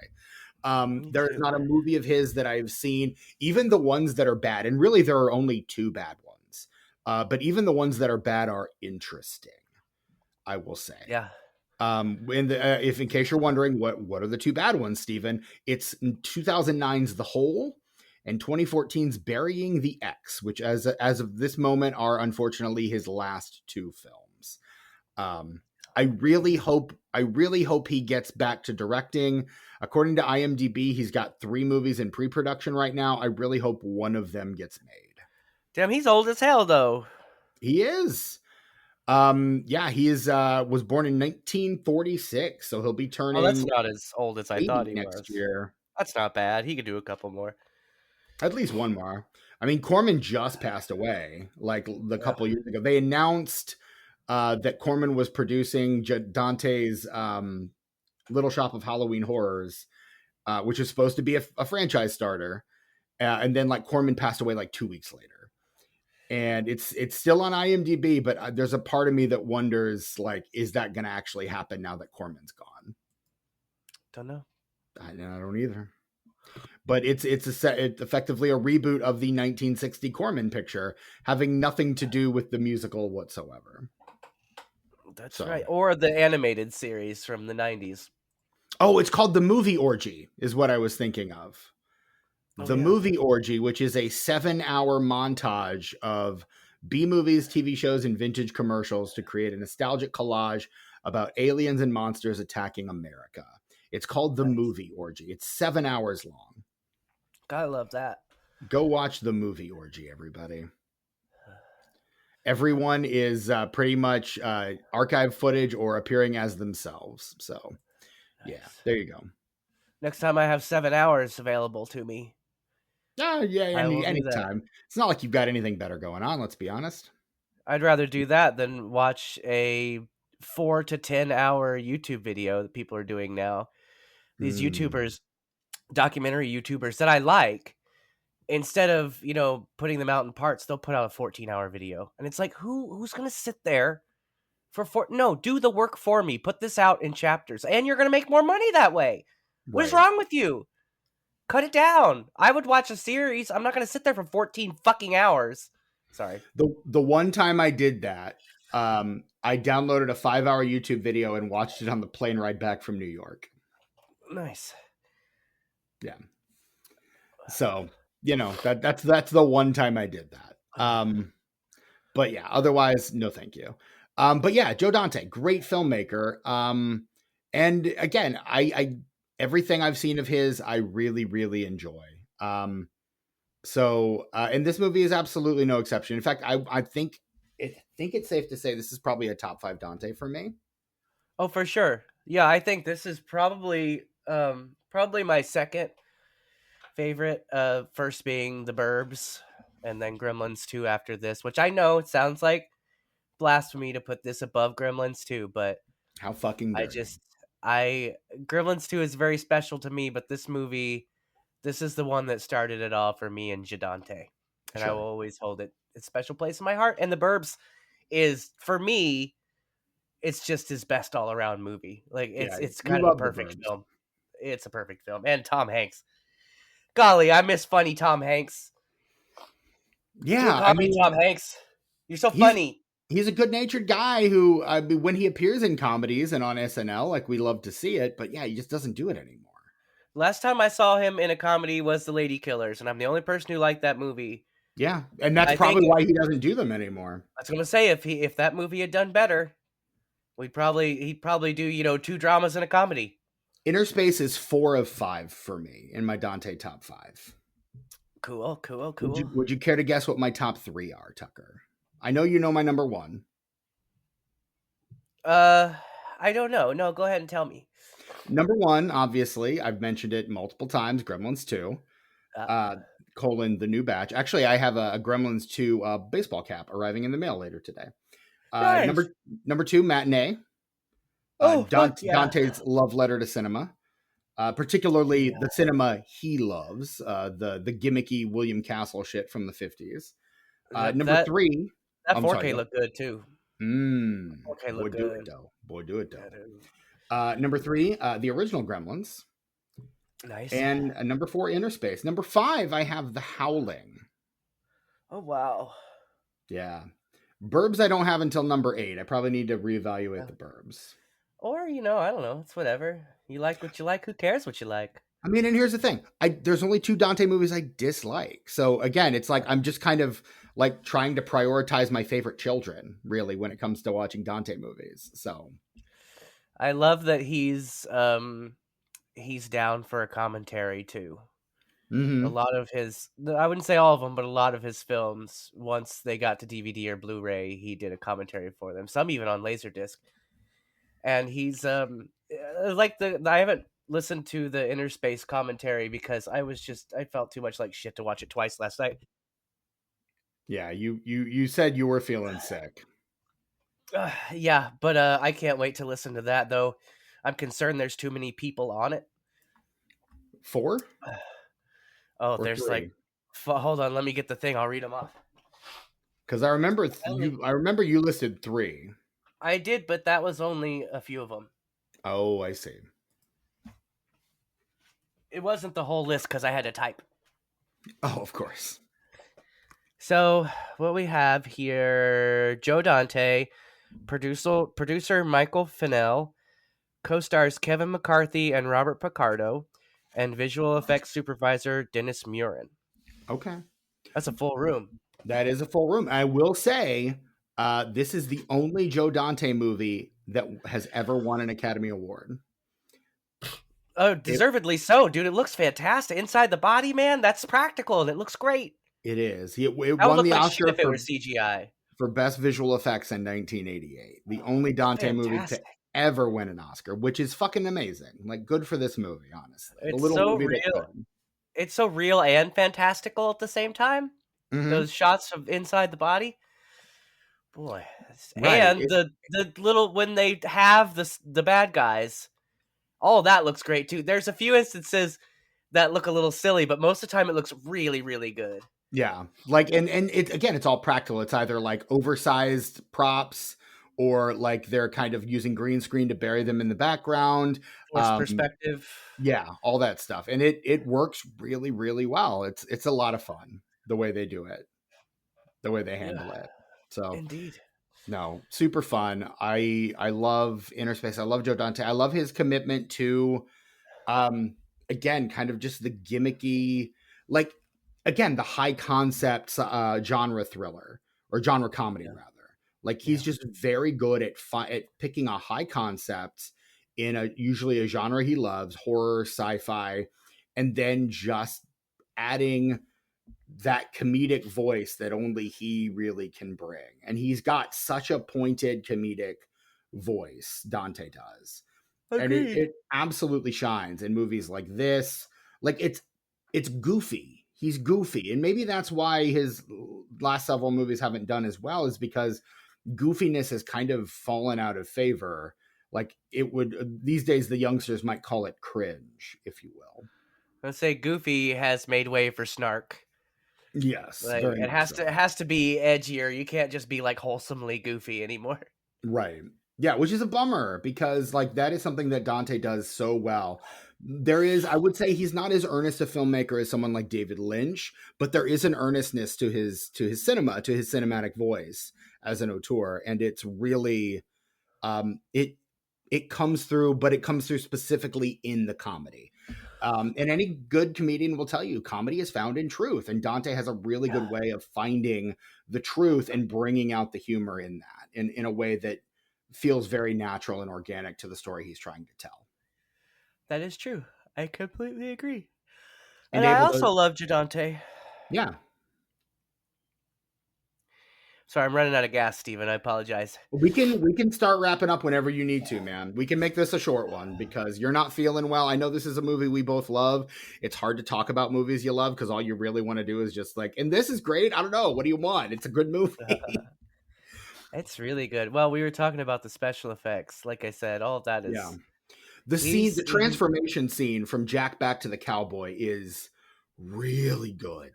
There is not a movie of his that I've seen, even the ones that are bad. And really there are only 2 bad ones. But even the ones that are bad are interesting, I will say. Yeah. If in case you're wondering what are the 2 bad ones, Stephen, it's 2009's The Hole and 2014's Burying the X, which as of this moment are unfortunately his last 2 films. I really hope he gets back to directing. According to IMDb, he's got 3 movies in pre-production right now. I really hope one of them gets made. Damn, he's old as hell though. He is. Yeah, he is was born in 1946, so he'll be turning. Oh, that's not as old as I thought he next was. year. That's not bad. He could do a couple more. At least one more. I mean, Corman just passed away like a couple years ago. They announced that Corman was producing Dante's Little Shop of Halloween Horrors, which is supposed to be a franchise starter. And then like Corman passed away like 2 weeks later. And it's still on IMDb, but there's a part of me that wonders, like, is that going to actually happen now that Corman's gone? Don't know. I don't either. But it's effectively a reboot of the 1960 Corman picture, having nothing to do with the musical whatsoever. That's right. Or the animated series from the 90s. Oh, it's called The Movie Orgy, is what I was thinking of. The Movie Orgy, which is a 7-hour montage of B-movies, TV shows, and vintage commercials to create a nostalgic collage about aliens and monsters attacking America. It's called The Movie Orgy. It's 7 hours long. I love that. Go watch The Movie Orgy, everybody. Everyone is pretty much archive footage or appearing as themselves. So, yeah, there you go. Next time I have 7 hours available to me. Yeah, anytime. It's not like you've got anything better going on, let's be honest. I'd rather do that than watch a 4 to 10 hour YouTube video that people are doing now. These YouTubers, documentary YouTubers that I like, instead of, putting them out in parts, they'll put out a 14-hour video. And it's like, who's going to sit there No, do the work for me. Put this out in chapters, and you're gonna make more money that way. What is Right. wrong with you? Cut it down. I would watch a series. I'm not gonna sit there for 14 fucking hours. Sorry. The one time I did that, I downloaded a 5-hour YouTube video and watched it on the plane ride back from New York. Nice. Yeah. So, that's the one time I did that. But yeah, otherwise, no thank you. But yeah, Joe Dante, great filmmaker. And again, I everything I've seen of his, I really, really enjoy. And this movie is absolutely no exception. In fact, I think it's safe to say this is probably a top 5 Dante for me. Oh, for sure. Yeah, I think this is probably my second favorite. First being The Burbs, and then Gremlins 2 after this, which I know it sounds like blasphemy to put this above Gremlins 2, but How fucking dare Gremlins 2 is very special to me, but this is the one that started it all for me and Jadante. And I will always hold it a special place in my heart. And The Burbs is, for me, it's just his best all around movie. Like it's kind of a perfect film. It's a perfect film. And Tom Hanks. Golly, I miss funny Tom Hanks. Yeah, Tom Hanks. You're so funny. He's a good-natured guy who, when he appears in comedies and on SNL, like, we love to see it, but yeah, he just doesn't do it anymore. Last time I saw him in a comedy was The Lady Killers, and I'm the only person who liked that movie. Yeah, and that's probably why he doesn't do them anymore. I was gonna say, if that movie had done better, he'd probably do 2 dramas and a comedy. Innerspace is 4 of 5 for me in my Dante top 5. Cool. Would you care to guess what my top 3 are, Tucker? I know you know my number 1. I don't know. No, go ahead and tell me. Number 1, obviously, I've mentioned it multiple times. Gremlins 2, the new batch. Actually, I have a Gremlins 2 baseball cap arriving in the mail later today. Nice. Number 2, Matinee. Dante's love letter to cinema, particularly the cinema he loves, the gimmicky William Castle shit from the 50s. Number 3, that 4K looked good too. 4K looked good. Boy, do it though. Number 3, the original Gremlins. Nice. And number 4, Innerspace. Number 5, I have The Howling. Oh wow. Yeah. Burbs I don't have until number 8. I probably need to reevaluate the Burbs. Or, I don't know. It's whatever. You like what you like. Who cares what you like? I mean, and here's the thing. There's only 2 Dante movies I dislike. So again, it's like I'm just kind of like trying to prioritize my favorite children, really, when it comes to watching Dante movies. So I love that he's down for a commentary too. mm-hmm. A lot of his, I wouldn't say all of them, but a lot of his films, once they got to DVD or Blu-ray, he did a commentary for them. Some even on Laserdisc. And he's I haven't listened to the Innerspace commentary because I felt too much like shit to watch it twice last night. Yeah, you said you were feeling sick. Yeah, but I can't wait to listen to that though. I'm concerned there's too many people on it. 4? Oh, or there's 3? Hold on, let me get the thing. I'll read them off. Because I remember you listed 3. I did, but that was only a few of them. Oh, I see. It wasn't the whole list because I had to type. Oh, of course. So what we have here: Joe Dante, producer Michael Fennell, co-stars Kevin McCarthy and Robert Picardo, and visual effects supervisor Dennis Murin. Okay, that's a full room. That is a full room. I will say, this is the only Joe Dante movie that has ever won an Academy Award. Oh, deservedly so, dude. It looks fantastic. Inside the body, man, that's practical, and it looks great. It is. It won the Oscar if it were CGI. For Best Visual Effects in 1988. The only Dante movie to ever win an Oscar, which is fucking amazing. Like, good for this movie, honestly. It's so real. It's so real and fantastical at the same time. Mm-hmm. Those shots of inside the body. Boy. Right. And the little, when they have the bad guys, all that looks great too. There's a few instances that look a little silly, but most of the time it looks really, really good. Yeah. Like, and it, again, it's all practical. It's either like oversized props or like they're kind of using green screen to bury them in the background. Forced perspective. Yeah, all that stuff. And it works really, really well. It's a lot of fun the way they do it, the way they Yeah, handle it. So indeed. no, super fun. I love Innerspace. I love Joe Dante. I love his commitment to um again, kind of just the gimmicky, like again, the high concept genre thriller or genre comedy Yeah. rather. Like Yeah. he's just very good at picking a high concept in a usually a genre he loves, horror, sci-fi, and then just adding that comedic voice that only he really can bring. And he's got such a pointed comedic voice, Dante does. And Agreed. it absolutely shines in movies like this. Like it's goofy. He's goofy. And maybe that's why his last several movies haven't done as well, is because goofiness has kind of fallen out of favor. Like it would these days the youngsters might call it cringe, if you will. Let's say Goofy has made way for snark. Yes, Like very much so. it has to be edgier. You can't just be like wholesomely goofy anymore. Right. Yeah, which is a bummer because like that is something that Dante does so well. There is, I would say he's not as earnest a filmmaker as someone like David Lynch, but there is an earnestness to his cinema, to his cinematic voice as an auteur. And it's really it comes through, but it comes through specifically in the comedy. And any good comedian will tell you comedy is found in truth. And Dante has a really good way of finding the truth and bringing out the humor in that in a way that feels very natural and organic to the story he's trying to tell. That is true. I completely agree. And And I able also to, love Jadante. yeah. Sorry, I'm running out of gas, Steven. I apologize. We can start wrapping up whenever you need to, man. We can make this a short one because you're not feeling well. I know this is a movie we both love. It's hard to talk about movies you love because all you really want to do is just like, and this is great. I don't know. What do you want? It's a good movie. It's really good. Well, we were talking about the special effects. Like I said, all of that Yeah. is The transformation scene from Jack back to the cowboy is really good.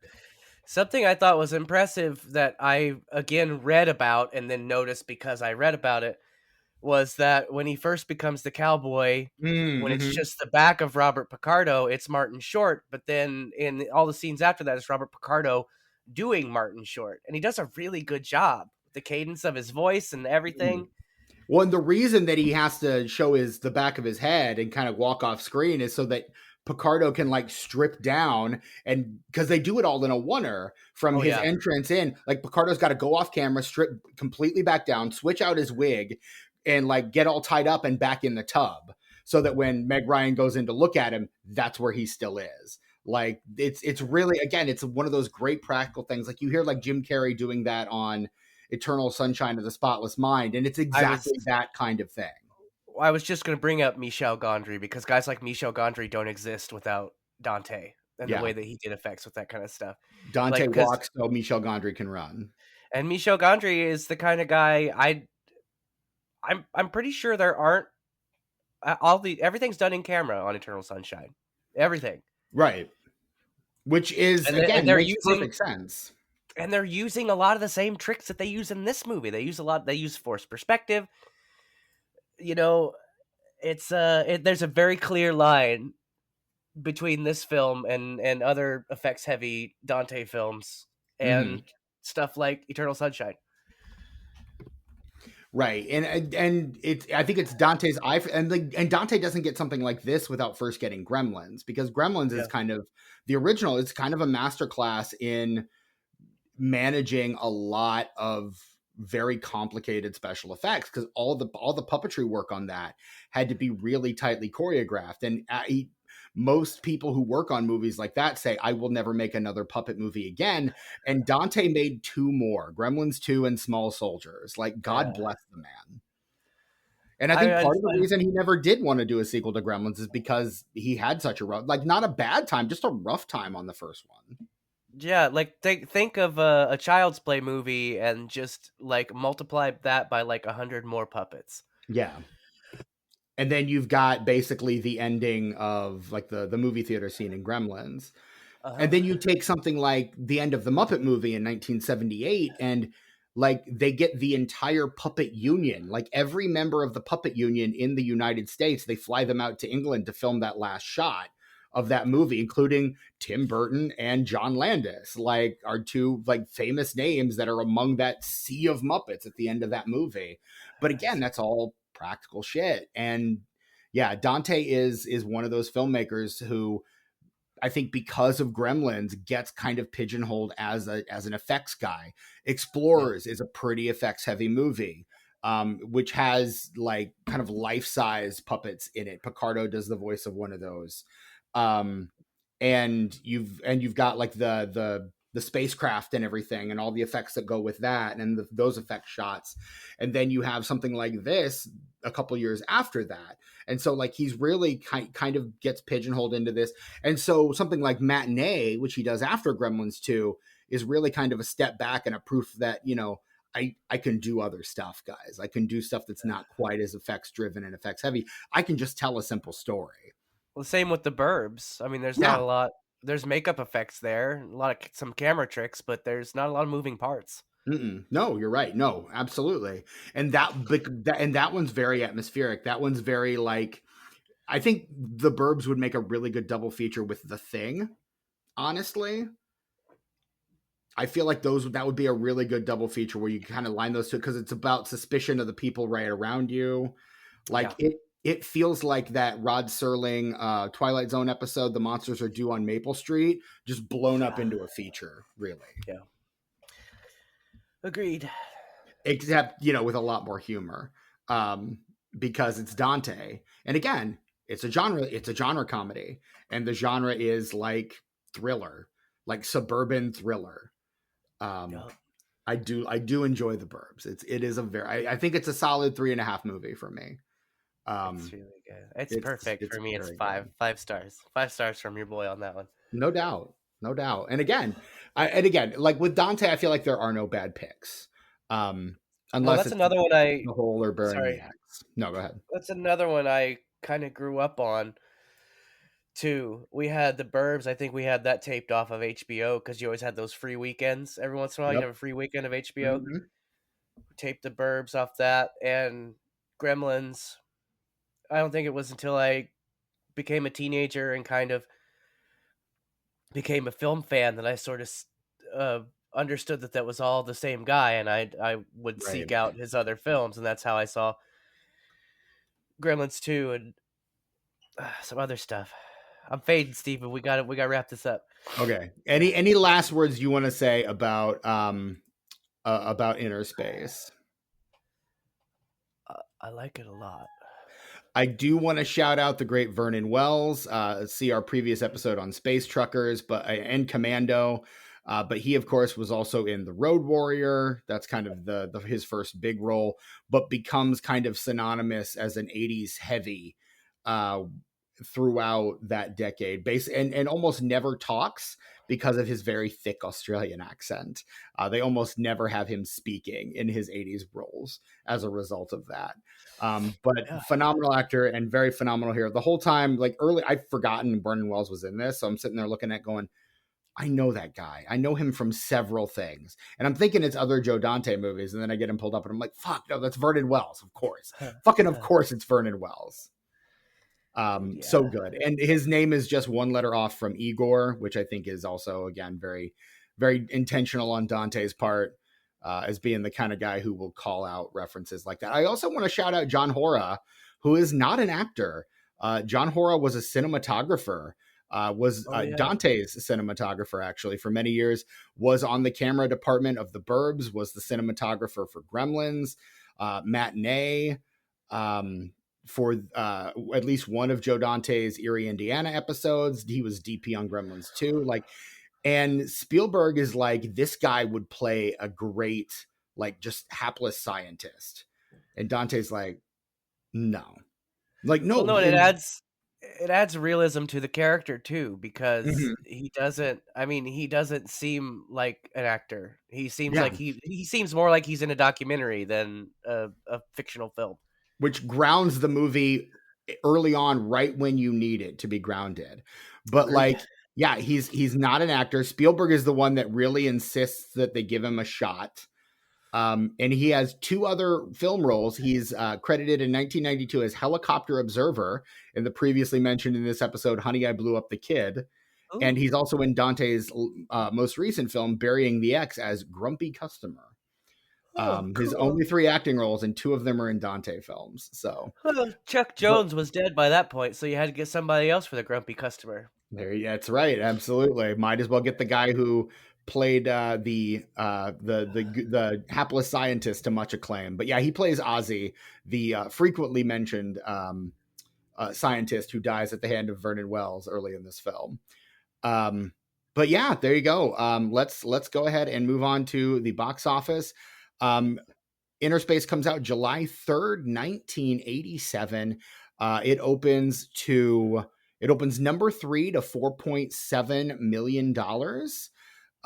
something I thought was impressive that I again read about and then noticed because I read about it was that when he first becomes the cowboy, when it's Mm-hmm. just the back of Robert Picardo, it's Martin Short. But then in all the scenes after that, it's Robert Picardo doing Martin Short. And he does a really good job. The cadence of his voice and everything. Well, and the reason that he has to show the back of his head and kind of walk off screen is so that Picardo can like strip down, and because they do it all in a oneer from his entrance in, like Picardo's got to go off camera, strip completely back down, switch out his wig, and like get all tied up and back in the tub, so that when Meg Ryan goes in to look at him, that's where he still is. Like it's really, again, it's one of those great practical things. Like you hear like Jim Carrey doing that on Eternal Sunshine of the Spotless Mind, and it's exactly that kind of thing. I was just going to bring up Michel Gondry because guys like Michel Gondry don't exist without Dante and the way that he did effects with that kind of stuff. Dante walks so Michel Gondry can run. And Michel Gondry is the kind of guy I'm pretty sure there aren't everything's done in camera on Eternal Sunshine. Everything. Right. Which is, again, makes perfect sense. And they're using a lot of the same tricks that they use in this movie. They use forced perspective. You know, it's there's a very clear line between this film and other effects heavy Dante films and stuff like Eternal Sunshine. Right. And it's, I think it's Dante's eye, and Dante doesn't get something like this without first getting Gremlins, because Gremlins is kind of the original. It's kind of a masterclass in managing a lot of very complicated special effects, because all the puppetry work on that had to be really tightly choreographed. And most people who work on movies like that say, I will never make another puppet movie again. And Dante made 2 more, Gremlins 2 and Small Soldiers. Like, God bless the man. And I think part of the reason he never did want to do a sequel to Gremlins is because he had such a rough, like, not a bad time, just a rough time on the first one. Yeah, like think of a Child's Play movie and just like multiply that by like 100 more puppets. Yeah. And then you've got basically the ending of like the movie theater scene in Gremlins. And then you take something like the end of the Muppet movie in 1978, and like they get the entire puppet union, like every member of the puppet union in the United States. They fly them out to England to film that last shot of that movie, including Tim Burton and John Landis, like are two like famous names that are among that sea of Muppets at the end of that movie. But again, that's all practical shit. And yeah, Dante is one of those filmmakers who I think because of Gremlins gets kind of pigeonholed as an effects guy. Explorers is a pretty effects heavy movie, which has like kind of life size puppets in it. Picardo does the voice of one of those, and you've got like the spacecraft and everything and all the effects that go with that and those effect shots, and then you have something like this a couple years after that. And so like he's really kind of gets pigeonholed into this. And so something like Matinee, which he does after Gremlins 2, is really kind of a step back and a proof that, you know, I can do other stuff, guys. I can do stuff that's not quite as effects driven and effects heavy. I can just tell a simple story. Well, same with the Burbs. I mean, there's not a lot. There's makeup effects there, some camera tricks, but there's not a lot of moving parts. No, you're right. No, absolutely. And that one's very atmospheric. That one's very like, I think the Burbs would make a really good double feature with The Thing. Honestly, I feel like that would be a really good double feature where you kind of line those two, because it's about suspicion of the people right around you. Like it feels like that Rod Serling Twilight Zone episode, The Monsters Are Due on Maple Street, just blown up into a feature, really. Yeah. Agreed. Except, you know, with a lot more humor, because it's Dante. And again, it's a genre comedy. And the genre is like thriller, like suburban thriller. I do enjoy The Burbs. It is I think it's a solid 3.5 movie for me. It's really good. It's perfect for me. It's five stars. 5 stars from your boy on that one. No doubt. And again, like with Dante, I feel like there are no bad picks. Unless that's another one the hole or burying the axe. No, go ahead. That's another one I kind of grew up on too. We had The Burbs. I think we had that taped off of HBO because you always had those free weekends. Every once in a while, you have a free weekend of HBO. Mm-hmm. Taped The Burbs off that, and Gremlins. I don't think it was until I became a teenager and kind of became a film fan that I sort of understood that was all the same guy, and I would seek out his other films, and that's how I saw Gremlins 2 and some other stuff. I'm fading, Steven. We got to wrap this up. Okay. Any last words you want to say about Innerspace? I like it a lot. I do want to shout out the great Vernon Wells. See our previous episode on Space Truckers, and Commando. But he, of course, was also in The Road Warrior. That's kind of his first big role, but becomes kind of synonymous as an 80s heavy throughout that decade. And almost never talks because of his very thick Australian accent. They almost never have him speaking in his 80s roles as a result of that. Phenomenal actor and very phenomenal hero. The whole time, like I'd forgotten Vernon Wells was in this. So I'm sitting there looking at going, I know that guy. I know him from several things. And I'm thinking it's other Joe Dante movies. And then I get him pulled up and I'm like, fuck, no, that's Vernon Wells. Of course. Of course it's Vernon Wells. So good. And his name is just one letter off from Igor, which I think is also, again, very, very intentional on Dante's part, as being the kind of guy who will call out references like that. I also want to shout out John Hora, who is not an actor. John Hora was a cinematographer, Dante's cinematographer, actually, for many years, was on the camera department of The Burbs, was the cinematographer for Gremlins, Matinee, for at least one of Joe Dante's Erie, Indiana episodes. He was DP on Gremlins 2. And Spielberg is like, this guy would play a great, like, just hapless scientist. And Dante's like, no. Like, no. Well, no, and it adds realism to the character too, because he doesn't seem like an actor. He seems like he seems more like he's in a documentary than a fictional film. Which grounds the movie early on, right when you need it to be grounded. But he's not an actor. Spielberg is the one that really insists that they give him a shot. And he has 2 other film roles. He's credited in 1992 as Helicopter Observer in the previously mentioned in this episode, Honey, I Blew Up the Kid. Ooh. And he's also in Dante's most recent film, Burying the Ex, as Grumpy Customer. His Cool. only 3 acting roles, and 2 of them are in Dante films. So Chuck Jones was dead by that point, so you had to get somebody else for the grumpy customer. that's right, absolutely. Might as well get the guy who played the hapless scientist to much acclaim. But yeah, he plays Ozzy, the frequently mentioned scientist who dies at the hand of Vernon Wells early in this film. But yeah, there you go. Let's go ahead and move on to the box office. Innerspace comes out July 3rd, 1987. It opens number 3 to $4.7 million,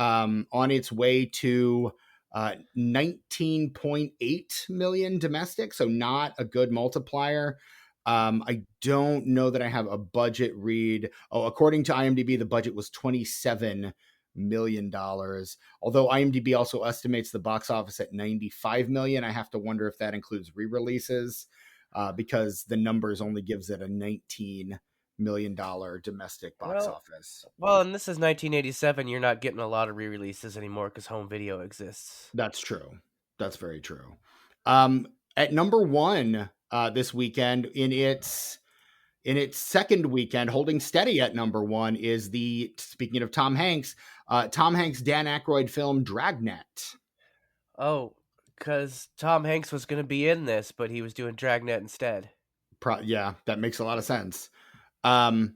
on its way to 19.8 million domestic. So not a good multiplier. I don't know that I have a budget read. Oh, according to IMDb, the budget was $27 million. Although IMDb also estimates the box office at 95 million. I have to wonder if that includes re-releases, because the numbers only gives it a $19 million domestic box office. Well, and this is 1987. You're not getting a lot of re-releases anymore because home video exists. That's true. That's very true. At number 1 this weekend, in its second weekend, holding steady at number 1 is speaking of Tom Hanks, Dan Aykroyd film Dragnet. Oh, because Tom Hanks was going to be in this, but he was doing Dragnet instead. Yeah, that makes a lot of sense. In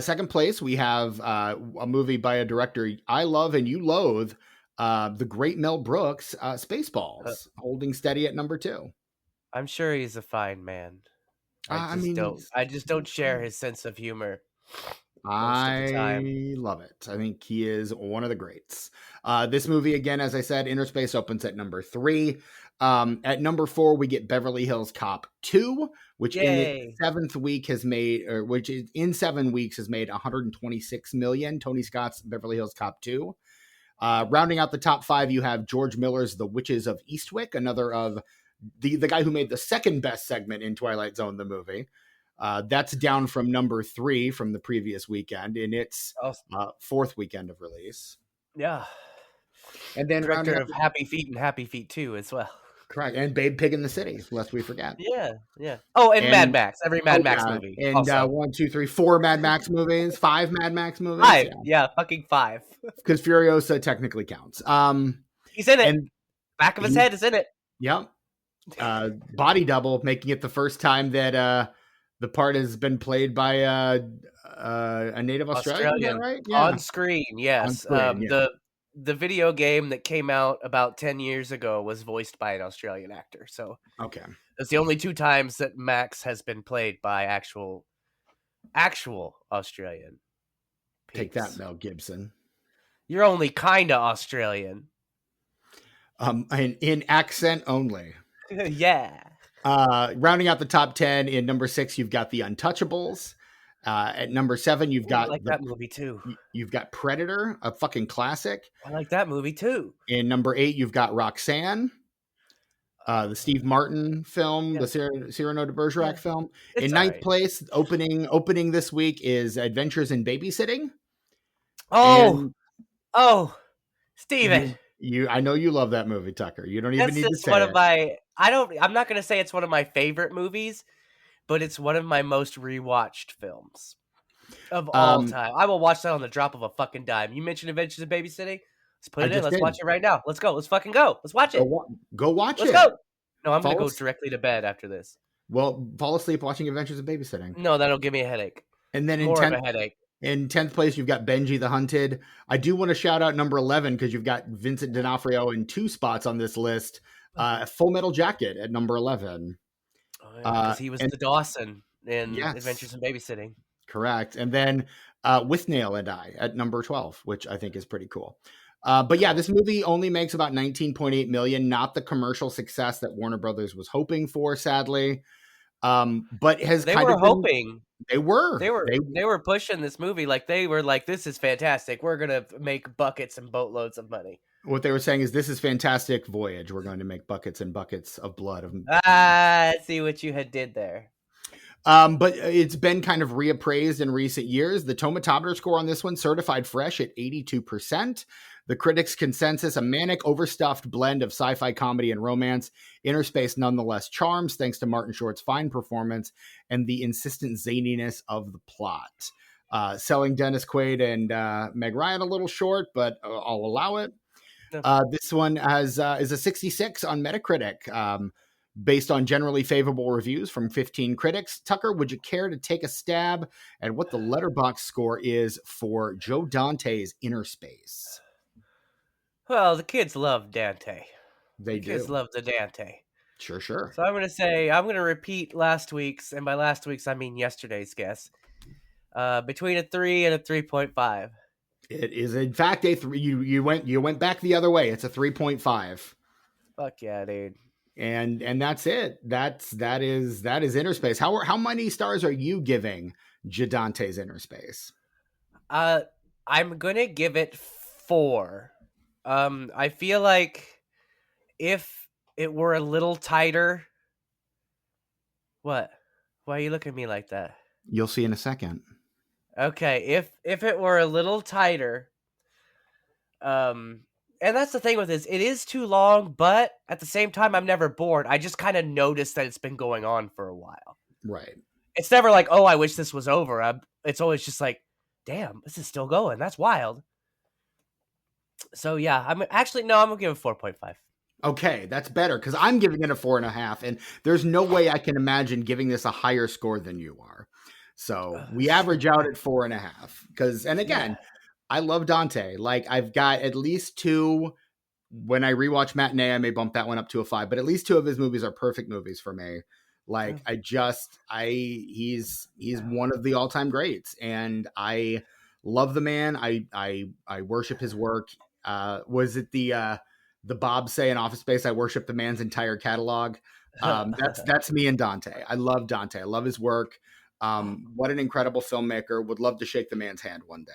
second place, we have a movie by a director I love and you loathe, the great Mel Brooks, Spaceballs, holding steady at number 2. I'm sure he's a fine man. I just don't share his sense of humor. I love it. I think he is one of the greats. This movie, again, as I said, Innerspace opens at number 3. At number 4, we get Beverly Hills Cop 2, which in 7 weeks has made 126 million. Tony Scott's Beverly Hills Cop 2. Rounding out the top 5, you have George Miller's The Witches of Eastwick, another of the guy who made the second best segment in Twilight Zone, the movie. That's down from number 3 from the previous weekend in its 4th weekend of release. Yeah. And then director of Happy Feet and Happy Feet 2 as well. Correct. And Babe Pig in the City, lest we forget. Yeah. Oh, and Mad Max. Every Mad Max movie. And 1, 2, 3, 4 Mad Max movies, 5 Mad Max movies. 5. Yeah, fucking 5. Because Furiosa technically counts. He's in it. And back of his head is in it. Yep. Body double, making it the first time that the part has been played by a native Australian, right? Yeah. On screen, yes. The video game that came out about 10 years ago was voiced by an Australian actor. So okay, it's the only 2 times that Max has been played by actual Australian. Take that, Mel Gibson. You're only kind of Australian. In accent only. Yeah. Rounding out the top 10, in number 6, you've got The Untouchables. At number 7, you've got that movie too. You've got Predator, a fucking classic. I like that movie too. In number 8, you've got Roxanne, the Steve Martin film, the Cyrano de Bergerac film. In ninth place, opening this week is Adventures in Babysitting. Steven. I know you love that movie, Tucker. You don't even need to say it. I'm not going to say it's one of my favorite movies, but it's one of my most rewatched films of all time. I will watch that on the drop of a fucking dime. You mentioned Adventures in Babysitting. Let's put it in. Let's watch it right now. Let's go. Let's fucking go. Let's watch it. Go watch it. Let's go. No, I'm going to go directly to bed after this. Well, fall asleep watching Adventures in Babysitting. No, that'll give me a headache. And then more of a headache. In 10th place, you've got Benji the Hunted. I do want to shout out number 11 because you've got Vincent D'Onofrio in 2 spots on this list. Full Metal Jacket at number 11. Because he was the Dawson in Adventures in Babysitting. Correct. And then Withnail and I at number 12, which I think is pretty cool. But yeah, this movie only makes about 19.8 million, not the commercial success that Warner Brothers was hoping for, sadly. But they were pushing this movie like they were like, this is fantastic. We're gonna make buckets and boatloads of money. What they were saying is, this is fantastic voyage. We're going to make buckets and buckets of blood. I see what you had did there. But it's been kind of reappraised in recent years. The Tomatometer score on this one, certified fresh at 82%. The critics' consensus, a manic, overstuffed blend of sci-fi comedy and romance. Innerspace nonetheless charms, thanks to Martin Short's fine performance and the insistent zaniness of the plot. Selling Dennis Quaid and Meg Ryan a little short, but I'll allow it. This one is a 66 on Metacritic. Based on generally favorable reviews from 15 critics. Tucker, would you care to take a stab at what the Letterboxd score is for Joe Dante's Innerspace? Well, the kids love Dante. They do. Kids love the Dante. Sure. So I'm going to repeat last week's, and by last week's I mean yesterday's guess. Between a 3 and a 3.5. It is in fact a 3. You went back the other way. It's a 3.5. Fuck yeah, dude. And that's it. That is Innerspace. How many stars are you giving Joe Dante's Innerspace? I'm gonna give it 4. I feel like if it were a little tighter. What? Why are you looking at me like that? You'll see in a second. Okay, if it were a little tighter, and that's the thing with this, it is too long, but at the same time, I'm never bored. I just kind of noticed that it's been going on for a while. Right. It's never like, oh, I wish this was over. It's always just like, damn, this is still going. That's wild. So yeah, I'm gonna give it 4.5. Okay, that's better because I'm giving it a 4.5, and there's no way I can imagine giving this a higher score than you are. So we average out at 4.5 and again, I love Dante. Like, I've got at least 2. When I rewatch Matinee, I may bump that one up to a 5, but at least 2 of his movies are perfect movies for me. Like, he's one of the all-time greats, and I love the man. I worship his work. Was it the Bob say in Office Space, I worship the man's entire catalog? That's me and Dante. I love Dante. I love his work. What an incredible filmmaker. Would love to shake the man's hand one day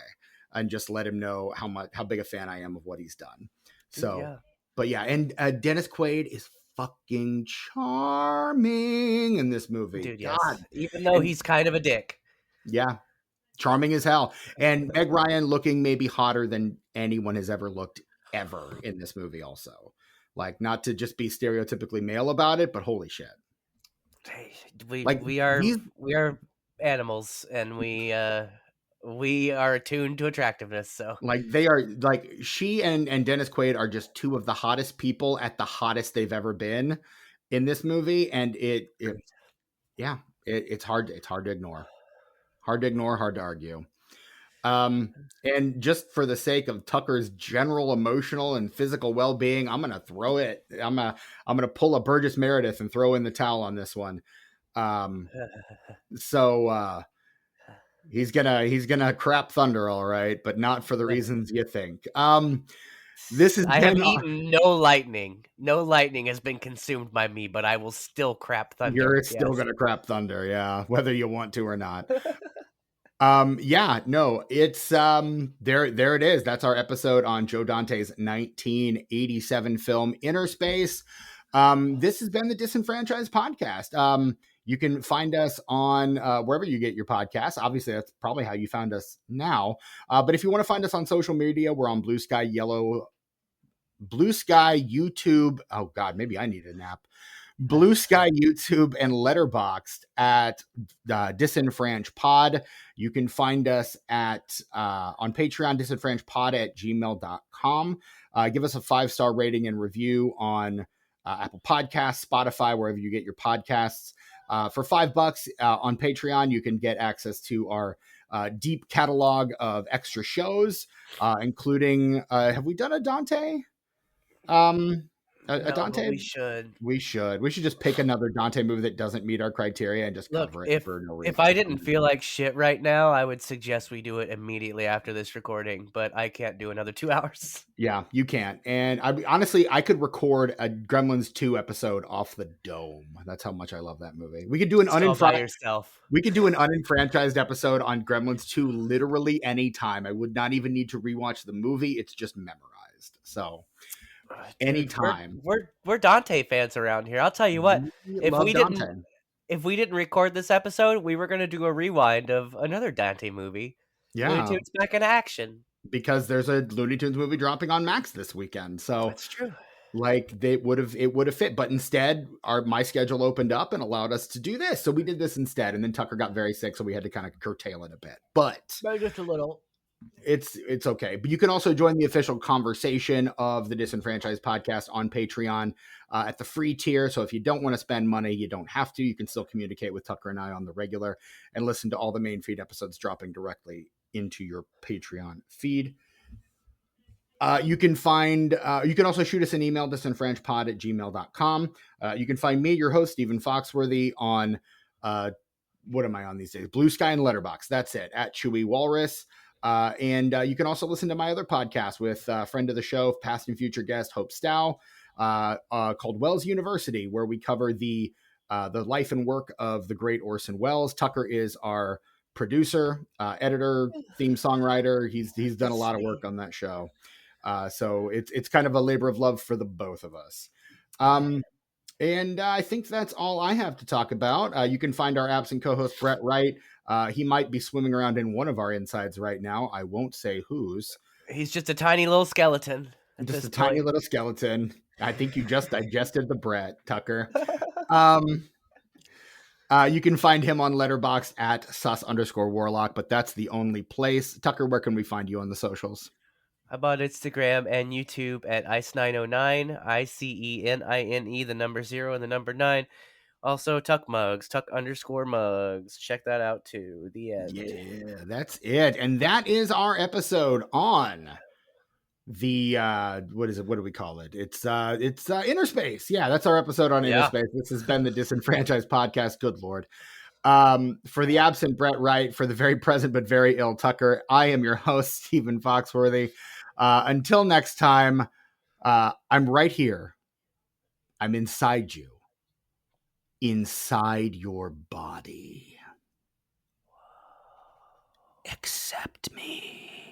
and just let him know how big a fan I am of what he's done. So, yeah. But yeah, and Dennis Quaid is fucking charming in this movie. Dude, yes. God. Even though he's kind of a dick. Yeah. Charming as hell. And Meg Ryan looking maybe hotter than anyone has ever looked ever in this movie also. Like, not to just be stereotypically male about it, but holy shit. Hey, we are animals, and we are attuned to attractiveness. So like, they are, like, she and Dennis Quaid are just 2 of the hottest people at the hottest they've ever been in this movie. And it's hard to ignore. Hard to argue. And just for the sake of Tucker's general emotional and physical well-being, I'm going to throw it. I'm going to pull a Burgess Meredith and throw in the towel on this one. So he's gonna crap Thunder, all right, but not for the reasons you think. This is I have eaten no lightning. No lightning has been consumed by me, but I will still crap Thunder. You're still gonna crap Thunder, yeah, whether you want to or not. It's there it is. That's our episode on Joe Dante's 1987 film Innerspace. This has been the Disenfranchised Podcast. You can find us on wherever you get your podcasts. Obviously, that's probably how you found us now. But if you want to find us on social media, we're on Bluesky, YouTube. Oh God, maybe I need a nap. Bluesky, YouTube, and Letterboxd at Disenfranchised Pod. You can find us at on Patreon, disenfranchisepod@gmail.com. Give us a 5-star rating and review on Apple Podcasts, Spotify, wherever you get your podcasts. For $5 on Patreon, you can get access to our deep catalog of extra shows, including have we done a Dante? A Dante? We should just pick another Dante movie that doesn't meet our criteria and just cover it for no reason. If I didn't feel like shit right now, I would suggest we do it immediately after this recording, but I can't do another 2 hours. Yeah, you can't. And I could record a Gremlins 2 episode off the dome. That's how much I love that movie. We could do an unenfranchised episode on Gremlins 2 literally any time. I would not even need to rewatch the movie. It's just memorized. So Dude, anytime. we're Dante fans around here. I'll tell you what. We If love we didn't Dante. if we didn't record this episode, we were gonna do a rewind of another Dante movie. Looney Yeah, Tunes back in action. because there's a Looney Tunes movie dropping on Max this weekend. So That's true. like it would have fit, but instead my schedule opened up and allowed us to do this. So we did this instead, and then Tucker got very sick, so we had to kind of curtail it a bit. But Just a little. it's okay. But you can also join the official conversation of the Disenfranchised podcast on Patreon at the free tier. So if you don't want to spend money, you don't have to. You can still communicate with Tucker and I on the regular and listen to all the main feed episodes dropping directly into your Patreon feed. You can also shoot us an email, disenfranchpod@gmail.com. You can find me, your host, Stephen Foxworthy, on what am I on these days? Bluesky and Letterboxd. That's it, at Chewy Walrus. And you can also listen to my other podcast with friend of the show, past and future guest, Hope Stough, called Wells University, where we cover the life and work of the great Orson Welles. Tucker is our producer, editor, theme songwriter. He's done a lot of work on that show. So it's kind of a labor of love for the both of us. And I think that's all I have to talk about. You can find our absent co-host, Brett Wright. He might be swimming around in one of our insides right now. I won't say whose. He's just a tiny little skeleton. Just a tiny little skeleton. I think you just digested the Brett, Tucker. You can find him on Letterboxd at sus_warlock, but that's the only place. Tucker, where can we find you on the socials? I'm on Instagram and YouTube at ice909, ICENINE, the number 0 and the number 9. Also, Tuck Mugs, Tuck_mugs. Check that out too. The end. Yeah, that's it. And that is our episode on the what is it? What do we call it? It's Innerspace. Yeah, that's our episode on Innerspace. This has been the Disenfranchised Podcast. Good Lord. For the absent Brett Wright, for the very present but very ill Tucker, I am your host, Stephen Foxworthy. Until next time, I'm right here. I'm inside you. Inside your body. Accept me.